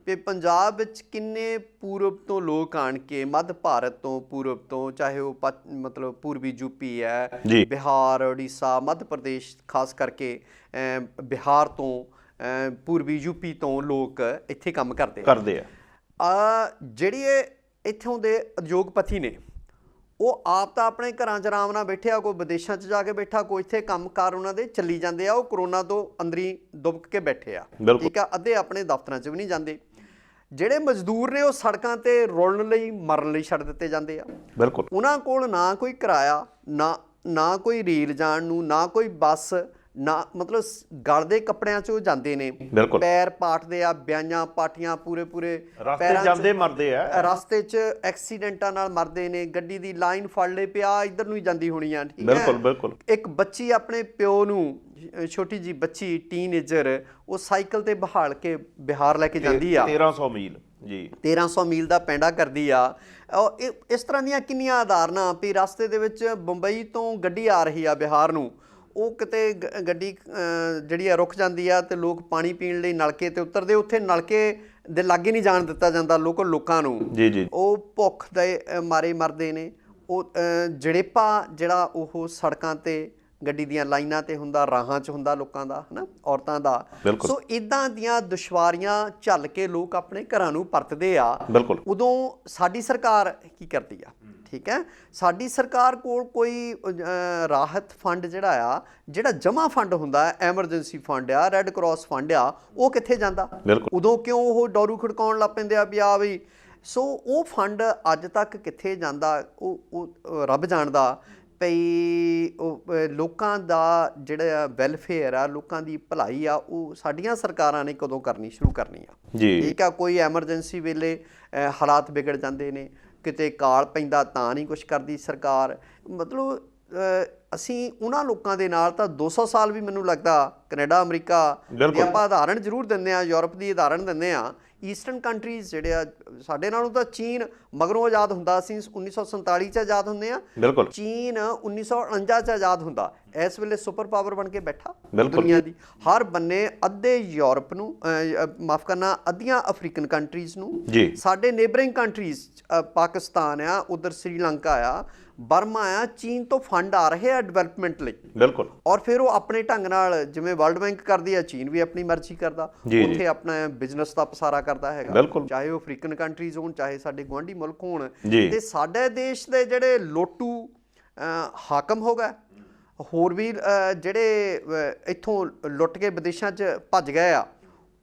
ਵੀ ਪੰਜਾਬ ਵਿੱਚ ਕਿੰਨੇ ਪੂਰਬ ਤੋਂ ਲੋਕ ਆਣ ਕੇ, ਮੱਧ ਭਾਰਤ ਤੋਂ, ਪੂਰਬ ਤੋਂ, ਚਾਹੇ ਉਹ ਮਤਲਬ ਪੂਰਬੀ ਯੂਪੀ ਹੈ, ਬਿਹਾਰ, ਉੜੀਸਾ, ਮੱਧ ਪ੍ਰਦੇਸ਼, ਖਾਸ ਕਰਕੇ ਬਿਹਾਰ ਤੋਂ, ਪੂਰਬੀ ਯੂਪੀ ਤੋਂ ਲੋਕ ਇੱਥੇ ਕੰਮ ਕਰਦੇ ਆ। ਜਿਹੜੀ ਇੱਥੋਂ ਦੇ ਉਦਯੋਗਪਤੀ ਨੇ ਉਹ ਆਪ ਤਾਂ ਆਪਣੇ ਘਰਾਂ 'ਚ ਆਰਾਮ ਨਾਲ ਬੈਠੇ ਆ, ਕੋਈ ਵਿਦੇਸ਼ਾਂ 'ਚ ਜਾ ਕੇ ਬੈਠਾ, ਕੋਈ ਇੱਥੇ ਕੰਮਕਾਰ ਉਹਨਾਂ ਦੇ ਚੱਲੀ ਜਾਂਦੇ ਆ। ਉਹ ਕਰੋਨਾ ਤੋਂ ਅੰਦਰੀ ਦੁਬਕ ਕੇ ਬੈਠੇ ਆ, ਠੀਕ ਆ, ਅੱਧੇ ਆਪਣੇ ਦਫ਼ਤਰਾਂ 'ਚ ਵੀ ਨਹੀਂ ਜਾਂਦੇ। ਜਿਹੜੇ ਮਜ਼ਦੂਰ ਨੇ ਉਹ ਸੜਕਾਂ ਤੇ ਰੁਲਣ ਲਈ, ਮਰਨ ਲਈ ਛੱਡ ਦਿੱਤੇ ਜਾਂਦੇ ਆ। ਬਿਲਕੁਲ। ਉਹਨਾਂ ਕੋਲ ਨਾ ਕੋਈ ਕਿਰਾਇਆ, ਨਾ ਕੋਈ ਰੇਲ ਜਾਣ ਨੂੰ, ਨਾ ਕੋਈ ਬੱਸ, ਨਾ ਮਤਲਬ ਗਲਦੇ ਕੱਪੜਿਆਂ 'ਚ ਉਹ ਜਾਂਦੇ ਨੇ, ਪੈਰ ਪਾਟਦੇ ਆ, ਬਿਆਈਆਂ ਪਾਟੀਆਂ ਪੂਰੇ ਰਸਤੇ ਜਾਂਦੇ ਮਰਦੇ ਆ, ਰਸਤੇ 'ਚ ਐਕਸੀਡੈਂਟਾਂ ਨਾਲ ਮਰਦੇ ਨੇ। ਗੱਡੀ ਦੀ ਲਾਈਨ ਫੜ ਲੈ ਪਿਆ, ਇੱਧਰ ਨੂੰ ਹੀ ਜਾਂਦੀ ਹੋਣੀ ਆ, ਠੀਕ ਹੈ। ਬਿਲਕੁਲ। ਇੱਕ ਬੱਚੀ ਆਪਣੇ ਪਿਓ ਨੂੰ, ਛੋਟੀ ਜੀ ਬੱਚੀ, ਟੀਨਏਜਰ, ਉਹ ਸਾਈਕਲ ਤੇ ਬਹਾਲ ਕੇ ਬਿਹਾਰ ਲੈ ਕੇ ਜਾਂਦੀ ਆ, 1300 ਮੀਲ ਜੀ, 1300 ਮੀਲ ਦਾ ਪੈਂਡਾ ਕਰਦੀ ਆ। ਇਸ ਤਰ੍ਹਾਂ ਦੀਆਂ ਕਿੰਨੀਆਂ ਉਦਾਹਰਨਾਂ ਵੀ ਰਸਤੇ ਦੇ ਵਿੱਚ ਬੰਬਈ ਤੋਂ ਗੱਡੀ ਆ ਰਹੀ ਆ ਬਿਹਾਰ ਨੂੰ, ਉਹ ਕਿਤੇ ਗੱਡੀ ਜਿਹੜੀ ਆ ਰੁਕ ਜਾਂਦੀ ਆ ਤੇ ਲੋਕ ਪਾਣੀ ਪੀਣ ਲਈ ਨਲਕੇ ਤੇ ਉਤਰਦੇ, ਉੱਥੇ ਨਲਕੇ ਦੇ ਲਾਗੇ ਨਹੀਂ ਜਾਣ ਦਿੱਤਾ ਜਾਂਦਾ ਲੋਕਾਂ ਨੂੰ। ਉਹ ਭੁੱਖ ਦੇ ਮਾਰੇ ਮਰਦੇ ਨੇ। ਉਹ ਜੜੇਪਾ ਜਿਹੜਾ ਉਹ ਸੜਕਾਂ ਤੇ, ਗੱਡੀ ਦੀਆਂ ਲਾਈਨਾਂ ਤੇ ਹੁੰਦਾ, ਰਾਹਾਂ 'ਚ ਹੁੰਦਾ ਲੋਕਾਂ ਦਾ, ਹੈ ਨਾ, ਔਰਤਾਂ ਦਾ। ਸੋ ਇੱਦਾਂ ਦੀਆਂ ਦੁਸ਼ਵਾਰੀਆਂ ਝੱਲ ਕੇ ਲੋਕ ਆਪਣੇ ਘਰਾਂ ਨੂੰ ਪਰਤਦੇ ਆ। ਉਦੋਂ ਸਾਡੀ ਸਰਕਾਰ ਕੀ ਕਰਦੀ ਆ, ਠੀਕ ਹੈ, ਸਾਡੀ ਸਰਕਾਰ ਕੋਲ ਕੋਈ ਰਾਹਤ ਫੰਡ ਜਿਹੜਾ ਜਮ੍ਹਾਂ ਫੰਡ ਹੁੰਦਾ, ਐਮਰਜੈਂਸੀ ਫੰਡ ਆ, ਰੈੱਡ ਕਰਾਸ ਫੰਡ ਆ, ਉਹ ਕਿੱਥੇ ਜਾਂਦਾ? ਉਦੋਂ ਕਿਉਂ ਉਹ ਡੋਰੂ ਖੜਕਾਉਣ ਲੱਗ ਪੈਂਦੇ ਆ ਵੀ ਆ ਬਈ। ਸੋ ਉਹ ਫੰਡ ਅੱਜ ਤੱਕ ਕਿੱਥੇ ਜਾਂਦਾ ਉਹ ਰੱਬ ਜਾਣਦਾ। ਭਈ ਉਹ ਲੋਕਾਂ ਦਾ ਜਿਹੜਾ ਵੈਲਫੇਅਰ ਆ, ਲੋਕਾਂ ਦੀ ਭਲਾਈ ਆ, ਉਹ ਸਾਡੀਆਂ ਸਰਕਾਰਾਂ ਨੇ ਕਦੋਂ ਕਰਨੀ ਸ਼ੁਰੂ ਕਰਨੀ ਆ, ਠੀਕ ਆ। ਕੋਈ ਐਮਰਜੈਂਸੀ ਵੇਲੇ ਹਾਲਾਤ ਵਿਗੜ ਜਾਂਦੇ ਨੇ, ਕਿਤੇ ਕਾਲ ਪੈਂਦਾ ਤਾਂ ਨਹੀਂ ਕੁਛ ਕਰਦੀ ਸਰਕਾਰ। ਮਤਲਬ ਅਸੀਂ ਉਹਨਾਂ ਲੋਕਾਂ ਦੇ ਨਾਲ ਤਾਂ 200 ਸਾਲ ਵੀ ਮੈਨੂੰ ਲੱਗਦਾ, ਕੈਨੇਡਾ, ਅਮਰੀਕਾ ਦੀ ਆਪਾਂ ਉਦਾਹਰਣ ਜ਼ਰੂਰ ਦਿੰਦੇ ਹਾਂ, ਯੂਰਪ ਦੀ ਉਦਾਹਰਣ ਦਿੰਦੇ ਹਾਂ। ਈਸਟਰਨ ਕੰਟਰੀਜ਼ ਜਿਹੜੇ ਆ ਸਾਡੇ ਨਾਲੋਂ ਤਾਂ ਚੀਨ ਮਗਰੋਂ ਆਜ਼ਾਦ ਹੁੰਦਾ, ਅਸੀਂ 1947 'ਚ ਆਜ਼ਾਦ ਹੁੰਦੇ ਆ, ਚੀਨ 1949 'ਚ ਆਜ਼ਾਦ ਹੁੰਦਾ। ਇਸ ਵੇਲੇ ਸੁਪਰ ਪਾਵਰ ਬਣ ਕੇ ਬੈਠਾ ਦੁਨੀਆ ਦੀ ਹਰ ਬੰਨੇ। ਅੱਧੇ ਯੂਰਪ ਨੂੰ, ਮਾਫ ਕਰਨਾ, ਅੱਧੀਆਂ ਅਫਰੀਕਨ ਕੰਟਰੀਜ਼ ਨੂੰ, ਸਾਡੇ ਨੇਬਰਿੰਗ ਕੰਟਰੀਜ਼, ਪਾਕਿਸਤਾਨ ਆ, ਉਧਰ ਸ੍ਰੀਲੰਕਾ ਆ, ਬਰਮਾ ਆ ਚੀਨ ਤੋਂ ਫੰਡ ਆ ਰਹੇ ਆ ਡਿਵੈਲਪਮੈਂਟ ਲਈ, ਬਿਲਕੁਲ, ਔਰ ਫਿਰ ਉਹ ਆਪਣੇ ਢੰਗ ਨਾਲ, ਜਿਵੇਂ ਵਰਲਡ ਬੈਂਕ ਕਰਦੀ ਆ, ਚੀਨ ਵੀ ਆਪਣੀ ਮਰਜ਼ੀ ਕਰਦਾ, ਉੱਥੇ ਆਪਣਾ ਬਿਜ਼ਨਸ ਦਾ ਪਸਾਰਾ ਕਰਦਾ ਹੈਗਾ, ਚਾਹੇ ਉਹ ਅਫਰੀਕਨ ਕੰਟਰੀਜ਼ ਹੋਣ, ਚਾਹੇ ਸਾਡੇ ਗੁਆਂਢੀ ਮੁਲਕ ਹੋਣ। ਤੇ ਸਾਡੇ ਦੇਸ਼ ਦੇ ਜਿਹੜੇ ਲੋਟੂ ਹਾਕਮ ਹੋ ਗਏ, ਹੋਰ ਵੀ ਜਿਹੜੇ ਇੱਥੋਂ ਲੁੱਟ ਕੇ ਵਿਦੇਸ਼ਾਂ 'ਚ ਭੱਜ ਗਏ ਆ,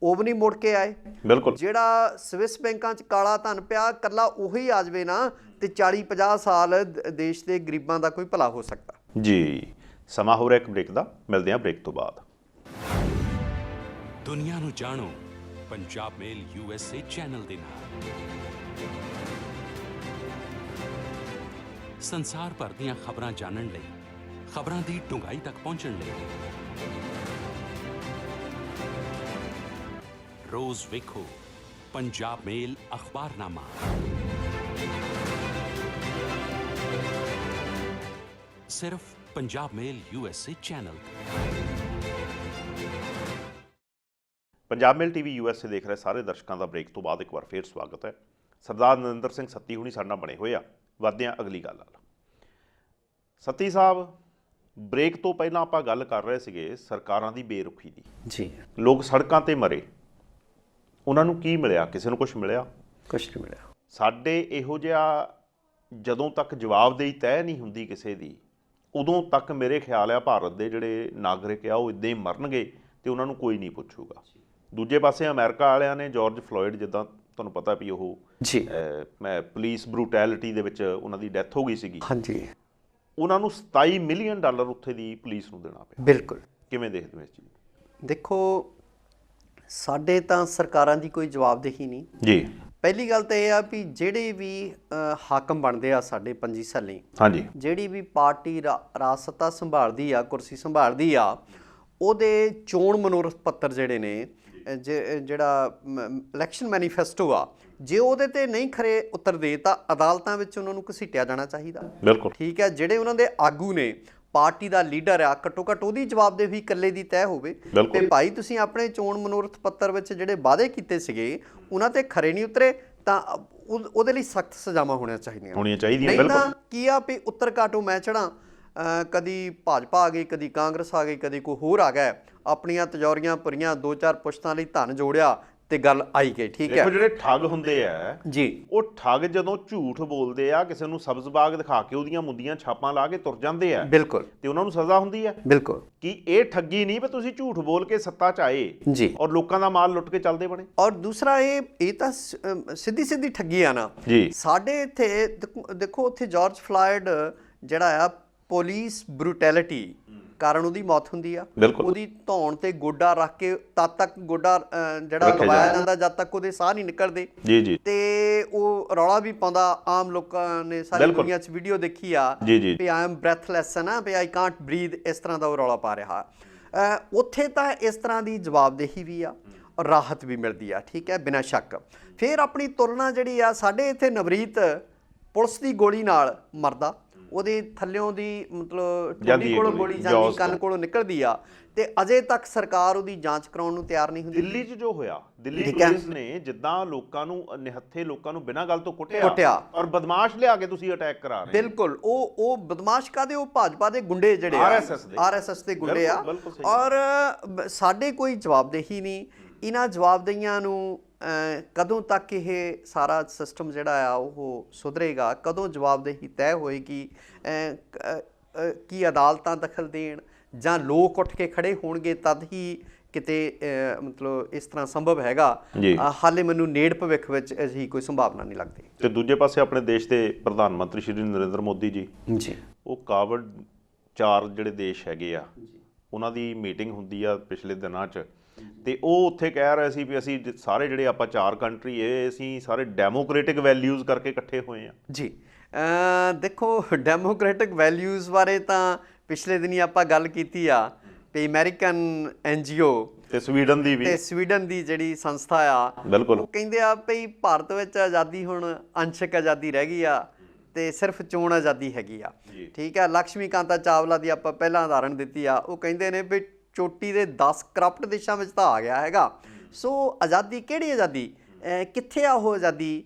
ਉਹ ਵੀ ਨਹੀਂ ਮੁੜ ਕੇ ਆਏ। ਬਿਲਕੁਲ, ਜਿਹੜਾ ਸਵਿਸ ਬੈਂਕਾਂ 'ਚ ਕਾਲਾ ਧਨ ਪਿਆ, ਇਕੱਲਾ ਉਹੀ ਆ ਜਾਵੇ ਨਾ ਤੇ 40-50 ਸਾਲ ਦੇਸ਼ ਦੇ ਗਰੀਬਾਂ ਦਾ ਕੋਈ ਭਲਾ ਹੋ ਸਕਦਾ ਜੀ। ਸਮਾਂ ਹੋ ਰਿਹਾ ਇੱਕ ਬ੍ਰੇਕ ਦਾ, ਮਿਲਦੇ ਹਾਂ ਬ੍ਰੇਕ ਤੋਂ ਬਾਅਦ। ਦੁਨੀਆ ਨੂੰ ਜਾਣੋ ਪੰਜਾਬ ਮੇਲ USA ਚੈਨਲ ਦੇ ਨਾਲ। ਸੰਸਾਰ ਭਰ ਦੀਆਂ ਖਬਰਾਂ ਜਾਣਨ ਲਈ, ਖਬਰਾਂ ਦੀ ਡੂੰਘਾਈ ਤੱਕ ਪਹੁੰਚਣ ਲਈ ਰੋਜ਼ ਵੇਖੋ ਪੰਜਾਬ ਮੇਲ ਅਖਬਾਰਨਾਮਾ। ਸਿਰਫ ਪੰਜਾਬ ਮੇਲ USA ਚੈਨਲ। ਪੰਜਾਬ ਮੇਲ TV USA ਦੇਖ ਰਹੇ ਸਾਰੇ ਦਰਸ਼ਕਾਂ ਦਾ ਬ੍ਰੇਕ ਤੋਂ ਬਾਅਦ ਇੱਕ ਵਾਰ ਫੇਰ ਸਵਾਗਤ ਹੈ। ਸਰਦਾਰ ਨਰਿੰਦਰ ਸਿੰਘ ਸੱਤੀ ਹੁਣੀ ਸਾਡੇ ਨਾਲ ਬਣੇ ਹੋਏ ਆ। ਵੱਧਦੇ ਹਾਂ ਅਗਲੀ ਗੱਲ ਨਾਲ। ਸੱਤੀ ਸਾਹਿਬ, ਬ੍ਰੇਕ ਤੋਂ ਪਹਿਲਾਂ ਆਪਾਂ ਗੱਲ ਕਰ ਰਹੇ ਸੀਗੇ ਸਰਕਾਰਾਂ ਦੀ ਬੇਰੁਖੀ ਦੀ ਜੀ। ਲੋਕ ਸੜਕਾਂ ਤੇ ਮਰੇ, ਉਹਨਾਂ ਨੂੰ ਕੀ ਮਿਲਿਆ? ਕਿਸੇ ਨੂੰ ਕੁਝ ਮਿਲਿਆ? ਕੁਛ ਨਹੀਂ ਮਿਲਿਆ। ਸਾਡੇ ਇਹੋ ਜਿਹਾ ਜਦੋਂ ਤੱਕ ਜਵਾਬਦੇਹੀ ਤੈਅ ਨਹੀਂ ਹੁੰਦੀ ਕਿਸੇ ਦੀ, ਉਦੋਂ ਤੱਕ ਮੇਰੇ ਖਿਆਲ ਆ ਭਾਰਤ ਦੇ ਜਿਹੜੇ ਨਾਗਰਿਕ ਆ ਉਹ ਇੱਦਾਂ ਹੀ ਮਰਨਗੇ ਤੇ ਉਹਨਾਂ ਨੂੰ ਕੋਈ ਨਹੀਂ ਪੁੱਛੂਗਾ। ਦੂਜੇ ਪਾਸੇ ਅਮਰੀਕਾ ਵਾਲਿਆਂ ਨੇ ਜਾਰਜ ਫਲੋਇਡ, ਜਿੱਦਾਂ ਤੁਹਾਨੂੰ ਪਤਾ ਵੀ ਉਹ ਪੁਲਿਸ ਬਰੂਟੈਲਿਟੀ ਦੇ ਵਿੱਚ ਉਹਨਾਂ ਦੀ ਡੈਥ ਹੋ ਗਈ ਸੀਗੀ, ਹਾਂਜੀ, ਉਹਨਾਂ ਨੂੰ $27 ਮਿਲੀਅਨ ਉੱਥੇ ਦੀ ਪੁਲਿਸ ਨੂੰ ਦੇਣਾ ਪਿਆ। ਬਿਲਕੁਲ। ਕਿਵੇਂ ਦੇਖਦੇ ਹੋ ਇਸ ਚੀਜ਼? ਦੇਖੋ, ਸਾਡੇ ਤਾਂ ਸਰਕਾਰਾਂ ਦੀ ਕੋਈ ਜਵਾਬਦੇਹੀ ਨਹੀਂ ਜੀ। ਪਹਿਲੀ ਗੱਲ ਤਾਂ ਇਹ ਆ ਵੀ ਜਿਹੜੇ ਵੀ ਹਾਕਮ ਬਣਦੇ ਆ ਸਾਡੇ 25 ਸਾਲੀ, ਹਾਂਜੀ, ਜਿਹੜੀ ਵੀ ਪਾਰਟੀ ਰਾਜ ਸੱਤਾ ਸੰਭਾਲਦੀ ਆ, ਕੁਰਸੀ ਸੰਭਾਲਦੀ ਆ, ਉਹਦੇ ਚੋਣ ਮਨੋਰਥ ਪੱਤਰ ਜਿਹੜੇ ਨੇ, ਜਿਹੜਾ ਇਲੈਕਸ਼ਨ ਮੈਨੀਫੈਸਟੋ ਆ, ਜੇ ਉਹਦੇ ਤੇ ਨਹੀਂ ਖਰੇ ਉਤਰਦੇ ਤਾਂ ਅਦਾਲਤਾਂ ਵਿੱਚ ਉਹਨਾਂ ਨੂੰ ਘਸੀਟਿਆ ਜਾਣਾ ਚਾਹੀਦਾ। ਬਿਲਕੁਲ, ਠੀਕ ਹੈ। ਜਿਹੜੇ ਉਹਨਾਂ ਦੇ ਆਗੂ ਨੇ, ਪਾਰਟੀ ਦਾ ਲੀਡਰ ਆ, ਘੱਟੋ ਘੱਟ ਉਹਦੀ ਜਵਾਬਦੇਹੀ ਇਕੱਲੇ ਦੀ ਤੈਅ ਹੋਵੇ ਤੇ ਭਾਈ ਤੁਸੀਂ ਆਪਣੇ ਚੋਣ ਮਨੋਰਥ ਪੱਤਰ ਵਿੱਚ ਜਿਹੜੇ ਵਾਅਦੇ ਕੀਤੇ ਸੀਗੇ ਉਹਨਾਂ ਤੇ ਖਰੇ ਨਹੀਂ ਉਤਰੇ ਤਾਂ ਉਹਦੇ ਲਈ ਸਖਤ ਸਜ਼ਾਵਾਂ ਹੋਣੀਆਂ ਚਾਹੀਦੀਆਂ। ਨਹੀਂ ਤਾਂ ਕੀ ਆ ਵੀ ਉੱਤਰ ਘਾਟੋਂ ਮੈਂ ਚੜਾਂ, ਕਦੀ ਭਾਜਪਾ ਆ ਗਈ, ਕਦੀ ਕਾਂਗਰਸ ਆ ਗਈ, ਕਦੀ ਕੋਈ ਹੋਰ ਆ ਗਿਆ, ਆਪਣੀਆਂ ਤਜੌਰੀਆਂ ਭਰੀਆਂ 2-4 ਪੁਸ਼ਤਾਂ ਲਈ ਧਨ ਜੋੜਿਆ ਤੇ ਗੱਲ ਆਈ ਗਈ। ਠੀਕ ਹੈ। ਦੇਖੋ, ਜਿਹੜੇ ਠੱਗ ਹੁੰਦੇ ਆ ਜੀ, ਉਹ ਠੱਗ ਜਦੋਂ ਝੂਠ ਬੋਲਦੇ ਆ, ਕਿਸੇ ਨੂੰ ਸਬਜ਼ ਬਾਗ ਦਿਖਾ ਕੇ ਉਹਦੀਆਂ ਮੁੰਦੀਆਂ ਛਾਪਾਂ ਲਾ ਕੇ ਤੁਰ ਜਾਂਦੇ ਆ, ਬਿਲਕੁਲ, ਤੇ ਉਹਨਾਂ ਨੂੰ ਸਜ਼ਾ ਹੁੰਦੀ ਹੈ। ਬਿਲਕੁਲ। ਕਿ ਇਹ ਠੱਗੀ ਨਹੀਂ ਵੀ ਤੁਸੀਂ ਝੂਠ ਬੋਲ ਕੇ ਸੱਤਾ 'ਚ ਆਏ ਜੀ ਔਰ ਲੋਕਾਂ ਦਾ ਮਾਲ ਲੁੱਟ ਕੇ ਚੱਲਦੇ ਬਣੇ। ਔਰ ਦੂਸਰਾ ਇਹ ਤਾਂ ਸਿੱਧੀ ਠੱਗੀ ਆ ਨਾ ਜੀ। ਸਾਡੇ ਇੱਥੇ ਦੇਖੋ, ਉੱਥੇ ਜਾਰਜ ਫਲਾਇਡ ਜਿਹੜਾ ਆ, ਪੁਲਿਸ ਬਰੂਟੈਲਿਟੀ ਕਾਰਨ ਉਹਦੀ ਮੌਤ ਹੁੰਦੀ ਆ। ਉਹਦੀ ਧੌਣ ਤੇ ਗੋਡਾ ਰੱਖ ਕੇ ਤਦ ਤੱਕ ਗੋਡਾ ਜਿਹੜਾ ਲਵਾਇਆ ਜਾਂਦਾ ਜਦ ਤੱਕ ਉਹਦੇ ਸਾਹ ਨਹੀਂ ਨਿਕਲਦੇ ਜੀ, ਤੇ ਉਹ ਰੌਲਾ ਵੀ ਪਾਉਂਦਾ। ਆਮ ਲੋਕਾਂ ਨੇ ਸਾਰੀ ਦੁਨੀਆ 'ਚ ਵੀਡੀਓ ਦੇਖੀ ਆ ਵੀ ਆਈ ਐਮ ਬ੍ਰੈਥਲੈਸ ਹੈ ਨਾ, ਵੀ ਆਈ ਕਾਂਟ ਬਰੀਥ, ਇਸ ਤਰ੍ਹਾਂ ਦਾ ਉਹ ਰੌਲਾ ਪਾ ਰਿਹਾ। ਉੱਥੇ ਤਾਂ ਇਸ ਤਰ੍ਹਾਂ ਦੀ ਜਵਾਬਦੇਹੀ ਵੀ ਆ ਔਰ ਰਾਹਤ ਵੀ ਮਿਲਦੀ ਆ। ਠੀਕ ਹੈ, ਬਿਨਾਂ ਸ਼ੱਕ। ਫਿਰ ਆਪਣੀ ਤੁਲਨਾ ਜਿਹੜੀ ਆ, ਸਾਡੇ ਇੱਥੇ ਨਵਰੀਤ ਪੁਲਿਸ ਦੀ ਗੋਲੀ ਨਾਲ ਮਰਦਾ, ਉਹਦੇ ਥੱਲਿਓਂ ਦੀ ਮਤਲਬ ਟੋਡੀ ਕੋਲੋਂ ਗੋਲੀ ਜਾਂਦੀ, ਕੰਨ ਕੋਲੋਂ ਨਿਕਲਦੀ ਆ, ਤੇ ਅਜੇ ਤੱਕ ਸਰਕਾਰ ਉਹਦੀ ਜਾਂਚ ਕਰਾਉਣ ਨੂੰ ਤਿਆਰ ਨਹੀਂ ਹੁੰਦੀ। ਦਿੱਲੀ 'ਚ ਜੋ ਹੋਇਆ, ਦਿੱਲੀ ਪੁਲਿਸ ਨੇ ਜਿੱਦਾਂ ਲੋਕਾਂ ਨੂੰ, ਨਿਹੱਥੇ ਲੋਕਾਂ ਨੂੰ ਬਿਨਾਂ ਗੱਲ ਤੋਂ ਕੁੱਟਿਆ ਔਰ ਬਦਮਾਸ਼ ਲਿਆ ਕੇ ਤੁਸੀਂ ਅਟੈਕ ਕਰਾ ਰਹੇ। ਬਿਲਕੁਲ। ਉਹ ਬਦਮਾਸ਼ ਕਾਹਦੇ? ਉਹ ਭਾਜਪਾ ਦੇ ਗੁੰਡੇ ਜਿਹੜੇ RSS ਦੇ ਗੁੰਡੇ ਆ। ਔਰ ਸਾਡੇ ਕੋਈ ਜਵਾਬਦੇਹੀ ਨਹੀਂ। ਇਹਨਾਂ ਜਵਾਬਦੇਹੀਆਂ ਨੂੰ ਕਦੋਂ ਤੱਕ ਇਹ ਸਾਰਾ ਸਿਸਟਮ ਜਿਹੜਾ ਆ ਉਹ ਸੁਧਰੇਗਾ? ਕਦੋਂ ਜਵਾਬਦੇਹੀ ਤੈਅ ਹੋਏਗੀ? ਕੀ ਅਦਾਲਤਾਂ ਦਖਲ ਦੇਣ ਜਾਂ ਲੋਕ ਉੱਠ ਕੇ ਖੜੇ ਹੋਣਗੇ ਤਦ ਹੀ ਕਿਤੇ ਮਤਲਬ ਇਸ ਤਰ੍ਹਾਂ ਸੰਭਵ ਹੈਗਾ। ਹਾਲੇ ਮੈਨੂੰ ਨੇੜ ਭਵਿੱਖ ਵਿੱਚ ਅਜਿਹੀ ਕੋਈ ਸੰਭਾਵਨਾ ਨਹੀਂ ਲੱਗਦੀ। ਤੇ ਦੂਜੇ ਪਾਸੇ ਆਪਣੇ ਦੇਸ਼ ਦੇ ਪ੍ਰਧਾਨ ਮੰਤਰੀ ਸ਼੍ਰੀ ਨਰਿੰਦਰ ਮੋਦੀ ਜੀ, ਉਹ ਕਾਵੜ 4 ਜਿਹੜੇ ਦੇਸ਼ ਹੈਗੇ ਆ, ਉਹਨਾਂ ਦੀ ਮੀਟਿੰਗ ਹੁੰਦੀ ਆ ਪਿਛਲੇ ਦਿਨਾਂ 'ਚ, ਤੇ ਉਹ ਉੱਥੇ ਕਹਿ ਰਹੇ ਸੀ ਵੀ ਅਸੀਂ ਸਾਰੇ ਜਿਹੜੇ ਆਪਾਂ 4 ਕੰਟਰੀ, ਇਹ ਅਸੀਂ ਸਾਰੇ ਡੈਮੋਕ੍ਰੇਟਿਕ ਵੈਲਿਊਜ਼ ਕਰਕੇ ਇਕੱਠੇ ਹੋਏ ਆ ਜੀ। ਦੇਖੋ, ਡੈਮੋਕ੍ਰੇਟਿਕ ਵੈਲਿਊਜ਼ ਬਾਰੇ ਤਾਂ ਪਿਛਲੇ ਦਿਨੀ ਆਪਾਂ ਗੱਲ ਕੀਤੀ ਆ ਵੀ ਅਮਰੀਕਨ NGO ਤੇ ਸਵੀਡਨ ਦੀ ਜਿਹੜੀ ਸੰਸਥਾ ਆ, ਉਹ ਕਹਿੰਦੇ ਆ ਵੀ ਭਾਰਤ ਵਿੱਚ ਆਜ਼ਾਦੀ ਹੁਣ ਅੰਸ਼ਕ ਆਜ਼ਾਦੀ ਰਹਿ ਗਈ ਆ ਤੇ ਸਿਰਫ ਚੋਣ ਆਜ਼ਾਦੀ ਹੈਗੀ ਆ। ਠੀਕ ਹੈ। ਲਕਸ਼ਮੀ ਕਾਂਤਾ ਚਾਵਲਾ ਦੀ ਆਪਾਂ ਪਹਿਲਾਂ ਉਦਾਹਰਣ ਦਿੱਤੀ ਆ। ਉਹ ਕਹਿੰਦੇ ਨੇ ਵੀ ਚੋਟੀ ਦੇ 10 ਕਰਪਟ ਦੇਸ਼ਾਂ ਵਿੱਚ ਤਾਂ ਆ ਗਿਆ ਹੈਗਾ। ਸੋ ਆਜ਼ਾਦੀ ਕਿਹੜੀ ਆਜ਼ਾਦੀ? ਕਿੱਥੇ ਆ ਉਹ ਆਜ਼ਾਦੀ?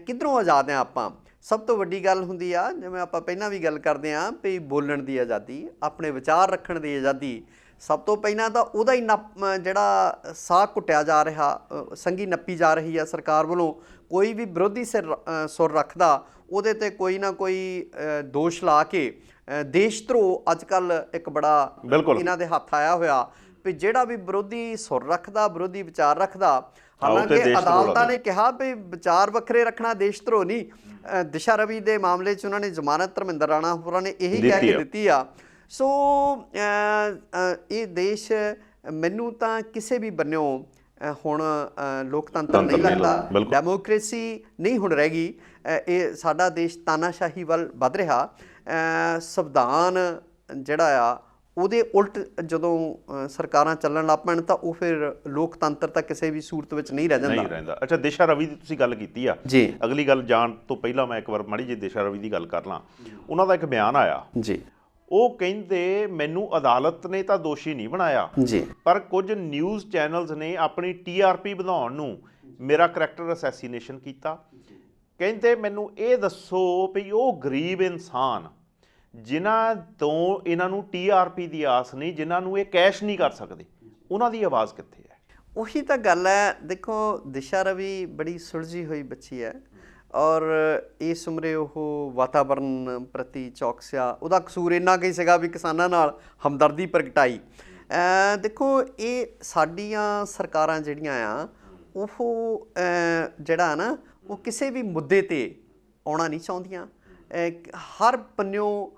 ਕਿੱਧਰੋਂ ਆਜ਼ਾਦ ਆ ਆਪਾਂ? ਸਭ ਤੋਂ ਵੱਡੀ ਗੱਲ ਹੁੰਦੀ ਆ, ਜਿਵੇਂ ਆਪਾਂ ਪਹਿਲਾਂ ਵੀ ਗੱਲ ਕਰਦੇ ਹਾਂ ਵੀ ਬੋਲਣ ਦੀ ਆਜ਼ਾਦੀ, ਆਪਣੇ ਵਿਚਾਰ ਰੱਖਣ ਦੀ ਆਜ਼ਾਦੀ। ਸਭ ਤੋਂ ਪਹਿਲਾਂ ਤਾਂ ਉਹਦਾ ਹੀ ਜਿਹੜਾ ਸਾਹ ਘੁੱਟਿਆ ਜਾ ਰਿਹਾ, ਸੰਗੀ ਨੱਪੀ ਜਾ ਰਹੀ ਆ ਸਰਕਾਰ ਵੱਲੋਂ। ਕੋਈ ਵੀ ਵਿਰੋਧੀ ਸੁਰ ਰੱਖਦਾ ਉਹਦੇ 'ਤੇ ਕੋਈ ਨਾ ਕੋਈ ਦੋਸ਼ ਲਾ ਕੇ ਦੇਸ਼ ਧਰੋਹ ਅੱਜ ਕੱਲ੍ਹ ਇੱਕ ਬੜਾ ਇਹਨਾਂ ਦੇ ਹੱਥ ਆਇਆ ਹੋਇਆ ਵੀ ਜਿਹੜਾ ਵੀ ਵਿਰੋਧੀ ਸੁਰ ਰੱਖਦਾ, ਵਿਰੋਧੀ ਵਿਚਾਰ ਰੱਖਦਾ, ਹਾਲਾਂਕਿ ਅਦਾਲਤਾਂ ਨੇ ਕਿਹਾ ਵੀ ਵਿਚਾਰ ਵੱਖਰੇ ਰੱਖਣਾ ਦੇਸ਼ ਧਰੋਹ ਨਹੀਂ। ਦਿਸ਼ਾ ਰਵੀ ਦੇ ਮਾਮਲੇ 'ਚ ਉਹਨਾਂ ਨੇ ਜ਼ਮਾਨਤ ਧਰਮਿੰਦਰ ਰਾਣਾ ਹੋਰਾਂ ਨੇ ਇਹੀ ਕਹਿ ਕੇ ਦਿੱਤੀ ਆ। ਸੋ ਇਹ ਦੇਸ਼ ਮੈਨੂੰ ਤਾਂ ਕਿਸੇ ਵੀ ਬੰਨਿਓ ਹੁਣ ਲੋਕਤੰਤਰ ਨਹੀਂ ਲੱਗਦਾ, ਡੈਮੋਕ੍ਰੇਸੀ ਨਹੀਂ ਹੁਣ ਰਹਿ ਗਈ। ਇਹ ਸਾਡਾ ਦੇਸ਼ ਤਾਨਾਸ਼ਾਹੀ ਵੱਲ ਵੱਧ ਰਿਹਾ। ਸੰਵਿਧਾਨ ਜਿਹੜਾ ਆ ਉਹਦੇ ਉਲਟ ਜਦੋਂ ਸਰਕਾਰਾਂ ਚੱਲਣ ਲੱਗ ਪੈਣ ਤਾਂ ਉਹ ਫਿਰ ਲੋਕਤੰਤਰ ਤਾਂ ਕਿਸੇ ਵੀ ਸੂਰਤ ਵਿੱਚ ਨਹੀਂ ਰਹਿ ਜਾਂਦਾ, ਨਹੀਂ ਰਹਿੰਦਾ। ਅੱਛਾ, ਦਿਸ਼ਾ ਰਵੀ ਦੀ ਤੁਸੀਂ ਗੱਲ ਕੀਤੀ ਆ ਜੀ। ਅਗਲੀ ਗੱਲ ਜਾਣ ਤੋਂ ਪਹਿਲਾਂ ਮੈਂ ਇੱਕ ਵਾਰ ਮਾੜੀ ਜਿਹੀ ਦਿਸ਼ਾ ਰਵੀ ਦੀ ਗੱਲ ਕਰ ਲਾਂ। ਉਹਨਾਂ ਦਾ ਇੱਕ ਬਿਆਨ ਆਇਆ ਜੀ, ਉਹ ਕਹਿੰਦੇ ਮੈਨੂੰ ਅਦਾਲਤ ਨੇ ਤਾਂ ਦੋਸ਼ੀ ਨਹੀਂ ਬਣਾਇਆ ਜੀ, ਪਰ ਕੁਝ ਨਿਊਜ਼ ਚੈਨਲਸ ਨੇ ਆਪਣੀ TRP ਵਧਾਉਣ ਨੂੰ ਮੇਰਾ ਕਰੈਕਟਰ ਅਸੈਸੀਨੇਸ਼ਨ ਕੀਤਾ। ਕਹਿੰਦੇ ਮੈਨੂੰ ਇਹ ਦੱਸੋ ਵੀ ਉਹ ਗਰੀਬ ਇਨਸਾਨ ਜਿਨ੍ਹਾਂ ਤੋਂ ਇਹਨਾਂ ਨੂੰ TRP ਦੀ ਆਸ ਨਹੀਂ, ਜਿਨ੍ਹਾਂ ਨੂੰ ਇਹ ਕੈਸ਼ ਨਹੀਂ ਕਰ ਸਕਦੇ, ਉਹਨਾਂ ਦੀ ਆਵਾਜ਼ ਕਿੱਥੇ ਹੈ? ਉਹੀ ਤਾਂ ਗੱਲ ਹੈ। ਦੇਖੋ, ਦਿਸ਼ਾ ਰਵੀ ਬੜੀ ਸੁਲਝੀ ਹੋਈ ਬੱਚੀ ਹੈ ਔਰ ਇਸ ਉਮਰੇ ਉਹ ਵਾਤਾਵਰਨ ਪ੍ਰਤੀ ਚੌਕਸਿਆ। ਉਹਦਾ ਕਸੂਰ ਇੰਨਾ ਕੁ ਸੀਗਾ ਵੀ ਕਿਸਾਨਾਂ ਨਾਲ ਹਮਦਰਦੀ ਪ੍ਰਗਟਾਈ। ਦੇਖੋ, ਇਹ ਸਾਡੀਆਂ ਸਰਕਾਰਾਂ ਜਿਹੜੀਆਂ ਆ ਉਹ ਜਿਹੜਾ ਨਾ ਉਹ ਕਿਸੇ ਵੀ ਮੁੱਦੇ 'ਤੇ ਆਉਣਾ ਨਹੀਂ ਚਾਹੁੰਦੀਆਂ। ਹਰ ਪੰਨਿਓਂ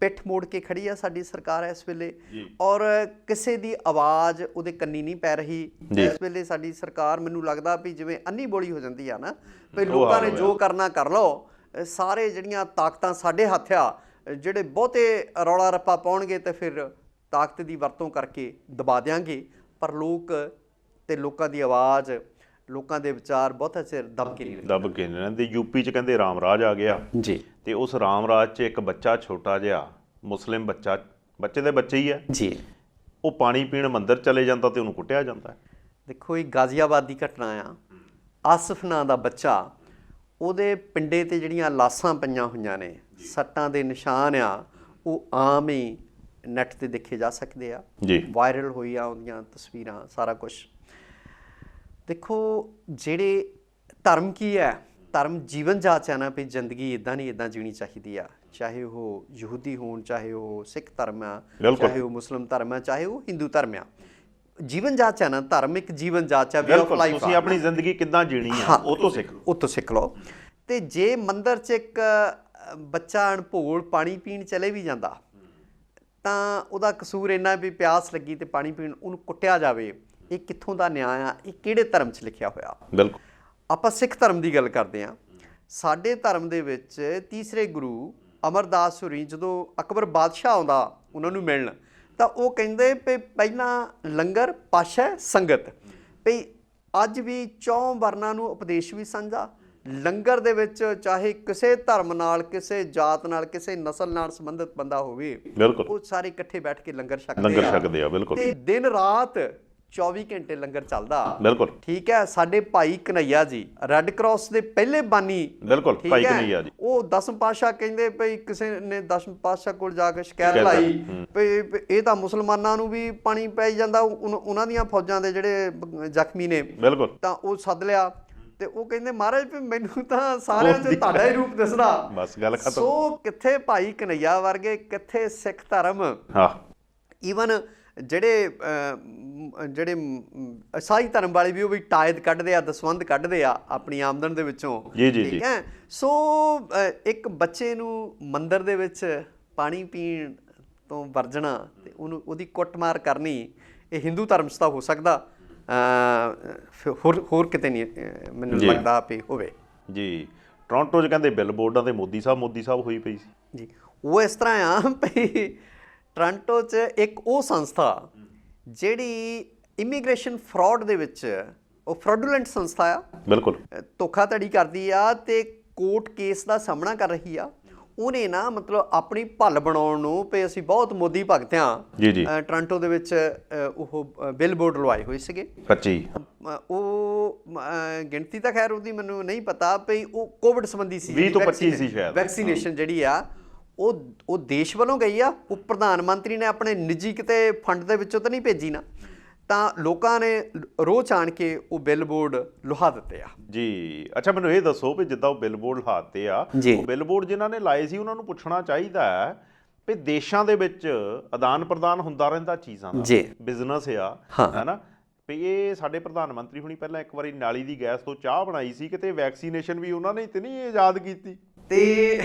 ਪਿੱਠ ਮੋੜ ਕੇ ਖੜੀ ਆ ਸਾਡੀ ਸਰਕਾਰ ਇਸ ਵੇਲੇ ਔਰ ਕਿਸੇ ਦੀ ਆਵਾਜ਼ ਉਹਦੇ ਕੰਨੀ ਨਹੀਂ ਪੈ ਰਹੀ। ਇਸ ਵੇਲੇ ਸਾਡੀ ਸਰਕਾਰ ਮੈਨੂੰ ਲੱਗਦਾ ਵੀ ਜਿਵੇਂ ਅੰਨੀ ਬੋਲੀ ਹੋ ਜਾਂਦੀ ਆ ਨਾ, ਵੀ ਲੋਕਾਂ ਨੇ ਜੋ ਕਰਨਾ ਕਰ ਲਓ, ਸਾਰੇ ਜਿਹੜੀਆਂ ਤਾਕਤਾਂ ਸਾਡੇ ਹੱਥ ਆ, ਜਿਹੜੇ ਬਹੁਤੇ ਰੌਲਾ ਰੱਪਾ ਪਾਉਣਗੇ ਤੇ ਫਿਰ ਤਾਕਤ ਦੀ ਵਰਤੋਂ ਕਰਕੇ ਦਬਾ ਦਿਆਂਗੇ। ਪਰ ਲੋਕਾਂ ਦੀ ਆਵਾਜ਼, ਲੋਕਾਂ ਦੇ ਵਿਚਾਰ ਬਹੁਤਾ ਚਿਰ ਦਬ ਕੇ ਨਹੀਂ ਦੇਖੋ, ਇਹ ਗਾਜ਼ੀਆਬਾਦ ਦੀ ਘਟਨਾ ਆ। ਆਸਫ ਨਾਂ ਦਾ ਬੱਚਾ, ਉਹਦੇ ਪਿੰਡੇ 'ਤੇ ਜਿਹੜੀਆਂ ਲਾਸ਼ਾਂ ਪਈਆਂ ਹੋਈਆਂ ਨੇ, ਸੱਟਾਂ ਦੇ ਨਿਸ਼ਾਨ ਆ, ਉਹ ਆਮ ਹੀ ਨੈੱਟ 'ਤੇ ਦੇਖੇ ਜਾ ਸਕਦੇ ਆ ਜੀ, ਵਾਇਰਲ ਹੋਈ ਆ ਉਹਦੀਆਂ ਤਸਵੀਰਾਂ, ਸਾਰਾ ਕੁਛ। ਦੇਖੋ, ਜਿਹੜੇ ਧਰਮ ਕੀ ਹੈ, ਧਰਮ ਜੀਵਨ ਜਾਚ ਹੈ ਨਾ ਵੀ ਜ਼ਿੰਦਗੀ ਇੱਦਾਂ ਨਹੀਂ ਇੱਦਾਂ ਜੀਣੀ ਚਾਹੀਦੀ ਆ। ਚਾਹੇ ਉਹ ਯਹੂਦੀ ਹੋਣ, ਚਾਹੇ ਉਹ ਸਿੱਖ ਧਰਮ ਆ, ਚਾਹੇ ਉਹ ਮੁਸਲਿਮ ਧਰਮ ਆ, ਚਾਹੇ ਉਹ ਹਿੰਦੂ ਧਰਮ ਆ। ਜੀਵਨ ਜਾਚ ਹੈ ਨਾ, ਧਰਮ ਇੱਕ ਜੀਵਨ ਜਾਚ ਆ, ਵੇ ਆਫ ਲਾਈਫ। ਤੁਸੀਂ ਆਪਣੀ ਜ਼ਿੰਦਗੀ ਕਿੱਦਾਂ ਜੀਣੀ ਆ ਉਹ ਤੋਂ ਸਿੱਖ ਲਓ। ਤੇ ਜੇ ਮੰਦਰ 'ਚ ਇੱਕ ਬੱਚਾ ਅਣਭੋਲ ਪਾਣੀ ਪੀਣ ਚਲੇ ਵੀ ਜਾਂਦਾ ਤਾਂ ਉਹਦਾ ਕਸੂਰ ਇੰਨਾ ਵੀ ਪਿਆਸ ਲੱਗੀ ਤੇ ਪਾਣੀ ਪੀਣ ਉਹਨੂੰ ਕੁੱਟਿਆ ਜਾਵੇ, ਇਹ ਕਿੱਥੋਂ ਦਾ ਨਿਆਂ ਆ? ਇਹ ਕਿਹੜੇ ਧਰਮ 'ਚ ਲਿਖਿਆ ਹੋਇਆ? ਬਿਲਕੁਲ। ਆਪਾਂ ਸਿੱਖ ਧਰਮ ਦੀ ਗੱਲ ਕਰਦੇ ਹਾਂ। ਸਾਡੇ ਧਰਮ ਦੇ ਵਿੱਚ ਤੀਸਰੇ ਗੁਰੂ ਅਮਰਦਾਸ ਹੋਰੀ ਜਦੋਂ ਅਕਬਰ ਬਾਦਸ਼ਾਹ ਆਉਂਦਾ ਉਹਨਾਂ ਨੂੰ ਮਿਲਣ, ਤਾਂ ਉਹ ਕਹਿੰਦੇ ਵੀ ਪਹਿਲਾਂ ਲੰਗਰ, ਪਾਸ਼ਾ, ਸੰਗਤ। ਵੀ ਅੱਜ ਵੀ 4 ਵਰਨਾਂ ਨੂੰ ਉਪਦੇਸ਼ ਵੀ ਸਾਂਝਾ। ਲੰਗਰ ਦੇ ਵਿੱਚ ਚਾਹੇ ਕਿਸੇ ਧਰਮ ਨਾਲ, ਕਿਸੇ ਜਾਤ ਨਾਲ, ਕਿਸੇ ਨਸਲ ਨਾਲ ਸੰਬੰਧਿਤ ਬੰਦਾ ਹੋਵੇ, ਉਹ ਸਾਰੇ ਇਕੱਠੇ ਬੈਠ ਕੇ ਲੰਗਰ ਛਕਦੇ ਆ। ਤੇ ਦਿਨ ਰਾਤ 24 ਘੰਟੇ ਲੰਗਰ ਚੱਲਦਾ। ਬਿਲਕੁਲ ਠੀਕ ਹੈ। ਸਾਡੇ ਭਾਈ ਕਨਈਆ ਜੀ, ਰੈੱਡ ਕਰਾਸ ਦੇ ਪਹਿਲੇ ਬਾਨੀ, ਬਿਲਕੁਲ ਭਾਈ ਕਨਈਆ ਜੀ, ਉਹ 10ਮ ਪਾਤਸ਼ਾਹ ਕਹਿੰਦੇ ਭਈ ਕਿਸੇ ਨੇ 10ਮ ਪਾਤਸ਼ਾਹ ਕੋਲ ਜਾ ਕੇ ਸ਼ਿਕਾਇਤ ਲਾਈ ਵੀ ਇਹ ਤਾਂ ਮੁਸਲਮਾਨਾਂ ਨੂੰ ਵੀ ਪਾਣੀ ਪੈ ਜਾਂਦਾ, ਉਹਨਾਂ ਦੀਆਂ ਫੌਜਾਂ ਦੇ ਜਿਹੜੇ ਜ਼ਖਮੀ ਨੇ। ਬਿਲਕੁਲ। ਤਾਂ ਉਹ ਸੱਦ ਲਿਆ ਤੇ ਉਹ ਕਹਿੰਦੇ ਮਹਾਰਾਜ ਵੀ ਮੈਨੂੰ ਤਾਂ ਸਾਰਿਆਂ 'ਚ ਤੁਹਾਡਾ ਹੀ ਰੂਪ ਦਿਸਦਾ। ਬਸ ਗੱਲ ਖਤਮ। ਸੋ ਕਿੱਥੇ ਭਾਈ ਕਨਈਆ ਵਰਗੇ, ਕਿੱਥੇ ਸਿੱਖ ਧਰਮ। ਈਵਨ ਜਿਹੜੇ ਈਸਾਈ ਧਰਮ ਵਾਲੇ ਵੀ, ਉਹ ਵੀ ਟਾਇਦ ਕੱਢਦੇ ਆ, ਦਸਵੰਧ ਕੱਢਦੇ ਆ ਆਪਣੀ ਆਮਦਨ ਦੇ ਵਿੱਚੋਂ। ਠੀਕ ਹੈ। ਸੋ ਇੱਕ ਬੱਚੇ ਨੂੰ ਮੰਦਿਰ ਦੇ ਵਿੱਚ ਪਾਣੀ ਪੀਣ ਤੋਂ ਵਰਜਣਾ ਤੇ ਉਹਦੀ ਕੁੱਟਮਾਰ ਕਰਨੀ, ਇਹ ਹਿੰਦੂ ਧਰਮ 'ਚ ਤਾਂ ਹੋ ਸਕਦਾ, ਹੋਰ ਕਿਤੇ ਨਹੀਂ ਮੈਨੂੰ ਲੱਗਦਾ ਵੀ ਹੋਵੇ ਜੀ। ਟੋਰਾਂਟੋ 'ਚ ਕਹਿੰਦੇ ਬਿੱਲ ਬੋਰਡਾਂ ਤੇ ਮੋਦੀ ਸਾਹਿਬ ਹੋਈ ਪਈ ਸੀ ਜੀ। ਉਹ ਇਸ ਤਰ੍ਹਾਂ ਆ ਭਈ ਟੋਰਾਂਟੋ 'ਚ ਇੱਕ ਉਹ ਸੰਸਥਾ ਜਿਹੜੀ ਇਮੀਗ੍ਰੇਸ਼ਨ ਫਰਾਡ ਦੇ ਵਿੱਚ, ਉਹ ਫਰਾਡੂਲੈਂਟ ਸੰਸਥਾ ਆ, ਬਿਲਕੁਲ, ਧੋਖਾਧੜੀ ਕਰਦੀ ਆ ਤੇ ਕੋਰਟ ਕੇਸ ਦਾ ਸਾਹਮਣਾ ਕਰ ਰਹੀ ਆ। ਉਹਨੇ ਨਾ ਮਤਲਬ ਆਪਣੀ ਭੱਲ ਬਣਾਉਣ ਨੂੰ ਵੀ ਅਸੀਂ ਬਹੁਤ ਮੋਦੀ ਭਗਤ ਜੀ ਜੀ ਹਾਂ, ਟੋਰਾਂਟੋ ਦੇ ਵਿੱਚ ਉਹ ਬਿਲਬੋਰਡ ਲਵਾਏ ਹੋਏ ਸੀਗੇ। 25 ਉਹ ਗਿਣਤੀ ਤਾਂ ਖੈਰ ਉਹਦੀ ਮੈਨੂੰ ਨਹੀਂ ਪਤਾ ਵੀ ਉਹ ਕੋਵਿਡ ਸੰਬੰਧੀ ਸੀ, 20 ਤੋਂ 25 ਸੀ ਸ਼ਾਇਦ। ਵੈਕਸੀਨੇਸ਼ਨ ਜਿਹੜੀ ਆ ਉਹ ਦੇਸ਼ ਵੱਲੋਂ ਗਈ ਆ, ਉਹ ਪ੍ਰਧਾਨ ਮੰਤਰੀ ਨੇ ਆਪਣੇ ਨਿੱਜੀ ਕਿਤੇ ਫੰਡ ਦੇ ਵਿੱਚੋਂ ਤਾਂ ਨਹੀਂ ਭੇਜੀ ਨਾ, ਤਾਂ ਲੋਕਾਂ ਨੇ ਰੋਹ ਚਾਣ ਕੇ ਉਹ ਬਿਲਬੋਰਡ ਲੁਹਾ ਦਿੱਤੇ ਆ ਜੀ। ਅੱਛਾ ਮੈਨੂੰ ਇਹ ਦੱਸੋ ਵੀ ਜਿੱਦਾਂ ਉਹ ਬਿਲਬੋਰਡ ਲਹਾਤੇ ਆ, ਉਹ ਬਿਲਬੋਰਡ ਜਿਨ੍ਹਾਂ ਨੇ ਲਾਏ ਸੀ ਉਹਨਾਂ ਨੂੰ ਪੁੱਛਣਾ ਚਾਹੀਦਾ ਹੈ ਵੀ ਦੇਸ਼ਾਂ ਦੇ ਵਿੱਚ ਆਦਾਨ ਪ੍ਰਦਾਨ ਹੁੰਦਾ ਰਹਿੰਦਾ ਚੀਜ਼ਾਂ ਦਾ, ਬਿਜ਼ਨਸ ਆ, ਹੈਨਾ, ਵੀ ਇਹ ਸਾਡੇ ਪ੍ਰਧਾਨ ਮੰਤਰੀ ਹੁਣੀ ਪਹਿਲਾਂ ਇੱਕ ਵਾਰੀ ਨਾਲੀ ਦੀ ਗੈਸ ਤੋਂ ਚਾਹ ਬਣਾਈ ਸੀ, ਕਿਤੇ ਵੈਕਸੀਨੇਸ਼ਨ ਵੀ ਉਹਨਾਂ ਨੇ ਤੇ ਨਹੀਂ ਇਜਾਦ ਕੀਤੀ। ਤੇ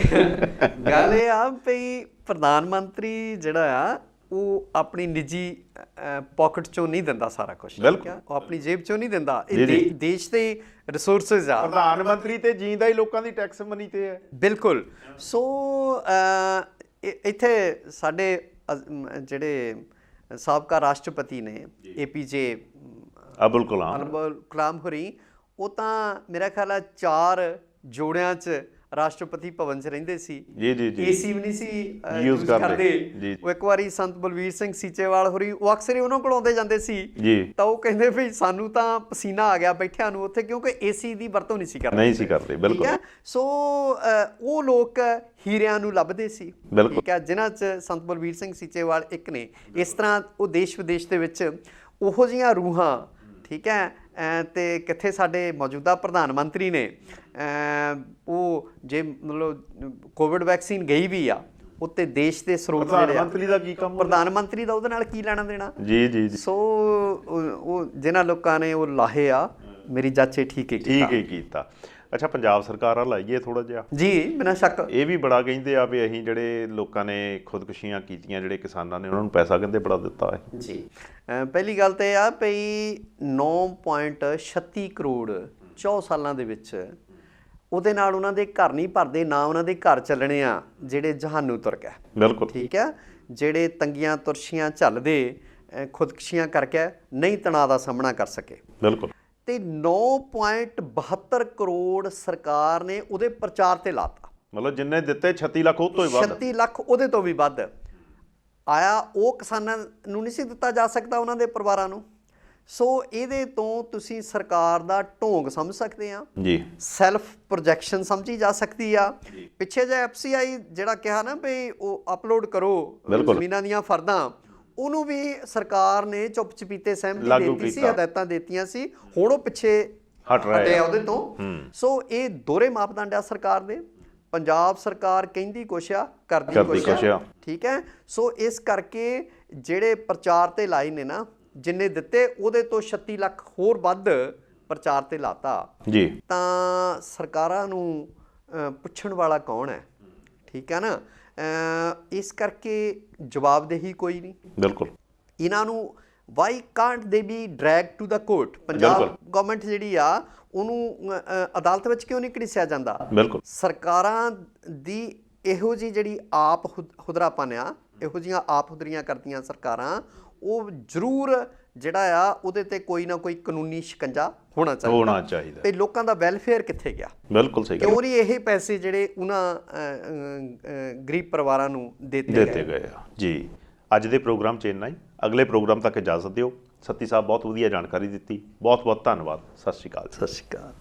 ਗੱਲ ਇਹ ਆ ਵੀ ਪ੍ਰਧਾਨ ਮੰਤਰੀ ਜਿਹੜਾ ਆ ਉਹ ਆਪਣੀ ਨਿੱਜੀ ਪਾਕਟ ਚੋਂ ਨਹੀਂ ਦਿੰਦਾ ਸਾਰਾ ਕੁਝ, ਉਹ ਆਪਣੀ ਜੇਬ ਚੋਂ ਨਹੀਂ ਦਿੰਦਾ, ਇਹ ਦੇਸ਼ ਦੇ ਰਿਸੋਰਸਸ ਆ। ਪ੍ਰਧਾਨ ਮੰਤਰੀ ਤੇ ਜੀਂਦਾ ਹੀ ਲੋਕਾਂ ਦੀ ਟੈਕਸ ਮਨੀ ਤੇ ਹੈ। ਬਿਲਕੁਲ। ਸੋ ਇੱਥੇ ਸਾਡੇ ਜਿਹੜੇ ਸਾਬਕਾ ਰਾਸ਼ਟਰਪਤੀ ਨੇ APJ ਅਬਦੁਲ ਕਲਾਮ ਹੋਰੀ, ਉਹ ਤਾਂ ਮੇਰਾ ਖਿਆਲ ਆ 4 ਜੋੜਿਆਂ 'ਚ ਰਾਸ਼ਟਰਪਤੀ ਭਵਨ 'ਚ ਰਹਿੰਦੇ ਸੀ। ਜੀ ਜੀ ਜੀ AC ਵੀ ਨਹੀਂ ਸੀ ਯੂਜ਼ ਕਰਦੇ। ਉਹ ਇੱਕ ਵਾਰੀ ਸੰਤ ਬਲਵੀਰ ਸਿੰਘ ਸੀਚੇਵਾਲ ਹੋਰੀ, ਉਹ ਅਕਸਰ ਹੀ ਉਹਨਾਂ ਕੋਲ ਆਉਂਦੇ ਜਾਂਦੇ ਸੀ, ਤਾਂ ਉਹ ਕਹਿੰਦੇ ਵੀ ਸਾਨੂੰ ਤਾਂ ਪਸੀਨਾ ਆ ਗਿਆ ਬੈਠਿਆਂ ਨੂੰ ਉੱਥੇ, ਕਿਉਂਕਿ AC ਦੀ ਵਰਤੋਂ ਨਹੀਂ ਸੀ ਕਰਦੇ। ਬਿਲਕੁਲ। ਸੋ ਉਹ ਲੋਕ ਹੀਰਿਆਂ ਨੂੰ ਲੱਭਦੇ ਸੀ, ਠੀਕ ਹੈ, ਜਿਨ੍ਹਾਂ 'ਚ ਸੰਤ ਬਲਵੀਰ ਸਿੰਘ ਸੀਚੇਵਾਲ ਇੱਕ ਨੇ। ਇਸ ਤਰ੍ਹਾਂ ਉਹ ਦੇਸ਼ ਵਿਦੇਸ਼ ਦੇ ਵਿੱਚ ਉਹੋ ਜਿਹੀਆਂ ਰੂਹਾਂ, ਠੀਕ ਹੈ, ਤੇ ਕਿੱਥੇ ਸਾਡੇ ਮੌਜੂਦਾ ਪ੍ਰਧਾਨ ਮੰਤਰੀ ਨੇ, ਉਹ ਜੇ ਮਤਲਬ ਕੋਵਿਡ ਵੈਕਸੀਨ ਗਈ ਵੀ ਆ ਉੱਤੇ ਦੇਸ਼ ਦੇ ਸਰੋਤ ਜਿਹੜੇ ਆ, ਮੰਤਰੀ ਦਾ ਕੀ ਕੰਮ, ਪ੍ਰਧਾਨ ਮੰਤਰੀ ਦਾ ਉਹਦੇ ਨਾਲ ਕੀ ਲੈਣਾ ਦੇਣਾ। ਜੀ ਜੀ ਜੀ। ਸੋ ਉਹ ਜਿਨ੍ਹਾਂ ਲੋਕਾਂ ਨੇ ਉਹ ਲਾਹੇ ਆ, ਮੇਰੀ ਜਾਚੇ ਠੀਕ ਹੀ ਕੀਤਾ। ਅੱਛਾ ਪੰਜਾਬ ਸਰਕਾਰ ਆ ਲਾਈਏ ਥੋੜਾ ਜਿਹਾ ਜੀ, ਬਿਨਾਂ ਸ਼ੱਕ। ਇਹ ਵੀ ਬੜਾ ਕਹਿੰਦੇ ਆ ਵੀ ਅਸੀਂ ਜਿਹੜੇ ਲੋਕਾਂ ਨੇ ਖੁਦਕੁਸ਼ੀਆਂ ਕੀਤੀਆਂ, ਜਿਹੜੇ ਕਿਸਾਨਾਂ ਨੇ, ਉਹਨਾਂ ਨੂੰ ਪੈਸਾ ਕਹਿੰਦੇ ਬੜਾ ਦਿੱਤਾ ਹੈ ਜੀ। ਪਹਿਲੀ ਗੱਲ ਤਾਂ ਇਹ ਆ ਵੀ 9.36 ਕਰੋੜ 4 ਸਾਲਾਂ ਦੇ ਵਿੱਚ ਉਹਦੇ ਨਾਲ ਉਹਨਾਂ ਦੇ ਘਰ ਨਹੀਂ ਭਰਦੇ, ਨਾ ਉਹਨਾਂ ਦੇ ਘਰ ਚੱਲਣੇ ਆ ਜਿਹੜੇ ਜਹਾਨੂੰ ਤੁਰ ਗਏ। ਬਿਲਕੁਲ ਠੀਕ ਹੈ, ਜਿਹੜੇ ਤੰਗੀਆਂ ਤੁਰਸ਼ੀਆਂ ਝੱਲਦੇ, ਖੁਦਕੁਸ਼ੀਆਂ ਕਰਕੇ ਨਹੀਂ ਤਣਾਅ ਦਾ ਸਾਹਮਣਾ ਕਰ ਸਕੇ। ਬਿਲਕੁਲ। ਤੇ 9.72 ਕਰੋੜ ਸਰਕਾਰ ਨੇ ਉਹਦੇ ਪ੍ਰਚਾਰ ਤੇ ਲਾਤਾ, ਮਤਲਬ ਜਿੰਨੇ ਦਿੱਤੇ 36 ਲੱਖ ਉਹ ਤੋਂ ਹੀ ਵੱਧ, 36 ਲੱਖ ਉਹਦੇ ਤੋਂ ਵੀ ਵੱਧ ਆਇਆ। ਉਹ ਕਿਸਾਨਾਂ ਨੂੰ ਨਹੀਂ ਸੀ ਦਿੱਤਾ ਜਾ ਸਕਦਾ, ਉਹਨਾਂ ਦੇ ਪਰਿਵਾਰਾਂ ਨੂੰ। ਸੋ ਇਹਦੇ ਤੋਂ ਤੁਸੀਂ ਸਰਕਾਰ ਦਾ ਢੋਂਗ ਸਮਝ ਸਕਦੇ ਆ ਜੀ, ਸੈਲਫ ਪ੍ਰੋਜੈਕਸ਼ਨ ਸਮਝੀ ਜਾ ਸਕਦੀ ਆ। ਪਿੱਛੇ ਜੇ FCI ਜਿਹੜਾ ਕਿਹਾ ਨਾ ਵੀ ਉਹ ਅਪਲੋਡ ਕਰੋ ਜ਼ਮੀਨਾਂ ਦੀਆਂ ਫਰਦਾਂ, ਉਹਨੂੰ ਵੀ ਸਰਕਾਰ ਨੇ ਚੁੱਪ ਚਪੀਤੇ ਸਹਿਮਤੀ ਦਿੱਤੀ ਸੀ, ਹਦਾਇਤਾਂ ਦਿੱਤੀਆਂ ਸੀ, ਹੁਣ ਉਹ ਪਿੱਛੇ ਹਟਿਆ ਉਹਦੇ ਤੋਂ। ਸੋ ਇਹ ਦੋਹਰੇ ਮਾਪਦੰਡ ਆ ਸਰਕਾਰ ਦੇ। ਪੰਜਾਬ ਸਰਕਾਰ ਕਹਿੰਦੀ ਕੁਛ ਆ, ਕਰਦੀ ਕੁਛ ਆ, ਠੀਕ ਹੈ। ਸੋ ਇਸ ਕਰਕੇ ਜਿਹੜੇ ਪ੍ਰਚਾਰ ਤੇ ਲਾਏ ਨੇ ਨਾ, ਜਿੰਨੇ ਦਿੱਤੇ ਉਹਦੇ ਤੋਂ 36 ਲੱਖ ਹੋਰ ਵੱਧ ਪ੍ਰਚਾਰ ਤੇ ਲਾਤਾ ਜੀ, ਤਾਂ ਸਰਕਾਰਾਂ ਨੂੰ ਪੁੱਛਣ ਵਾਲਾ ਕੌਣ ਹੈ, ਠੀਕ ਹੈ ਨਾ। ਇਸ ਕਰਕੇ ਜਵਾਬਦੇਹੀ ਕੋਈ ਨਹੀਂ। ਬਿਲਕੁਲ। ਇਹਨਾਂ ਨੂੰ why can't they be drag to the court. Punjab government ਜਿਹੜੀ ਆ ਉਹਨੂੰ ਅਦਾਲਤ ਵਿੱਚ ਕਿਉਂ ਨਹੀਂ ਘੜੀਸਿਆ ਜਾਂਦਾ? ਬਿਲਕੁਲ। ਸਰਕਾਰਾਂ ਦੀ ਇਹੋ ਜਿਹੀ ਜਿਹੜੀ ਆਪ ਹੁਦਰਾਪਨ ਆ, ਇਹੋ ਜਿਹੀਆਂ ਆਪ ਹੁਦਰੀਆਂ ਕਰਦੀਆਂ ਸਰਕਾਰਾਂ, ਉਹ ਜ਼ਰੂਰ ਜਿਹੜਾ ਆ ਉਹਦੇ ਤੇ ਕੋਈ ਨਾ ਕੋਈ ਕਾਨੂੰਨੀ ਸ਼ਿਕੰਜਾ ਹੋਣਾ ਚਾਹੀਦਾ। ਤੇ ਲੋਕਾਂ ਦਾ ਵੈਲਫੇਅਰ ਕਿੱਥੇ ਗਿਆ? ਬਿਲਕੁਲ ਸਹੀ। ਕਿਉਂ ਨਹੀਂ ਇਹ ਪੈਸੇ ਜਿਹੜੇ ਉਹਨਾਂ ਗਰੀਬ ਪਰਿਵਾਰਾਂ ਨੂੰ ਦਿੱਤੇ ਗਏ ਆ? ਜੀ, ਅੱਜ ਦੇ ਪ੍ਰੋਗਰਾਮ 'ਚ ਇੰਨਾ ਹੀ। ਅਗਲੇ ਪ੍ਰੋਗਰਾਮ ਤੱਕ ਇਜਾਜ਼ਤ ਦਿਓ। ਸੱਤੀ ਸਾਹਿਬ ਬਹੁਤ ਵਧੀਆ ਜਾਣਕਾਰੀ ਦਿੱਤੀ, ਬਹੁਤ ਬਹੁਤ ਧੰਨਵਾਦ। ਸਤਿ ਸ਼੍ਰੀ ਅਕਾਲ। ਸਤਿ ਸ਼੍ਰੀ ਅਕਾਲ।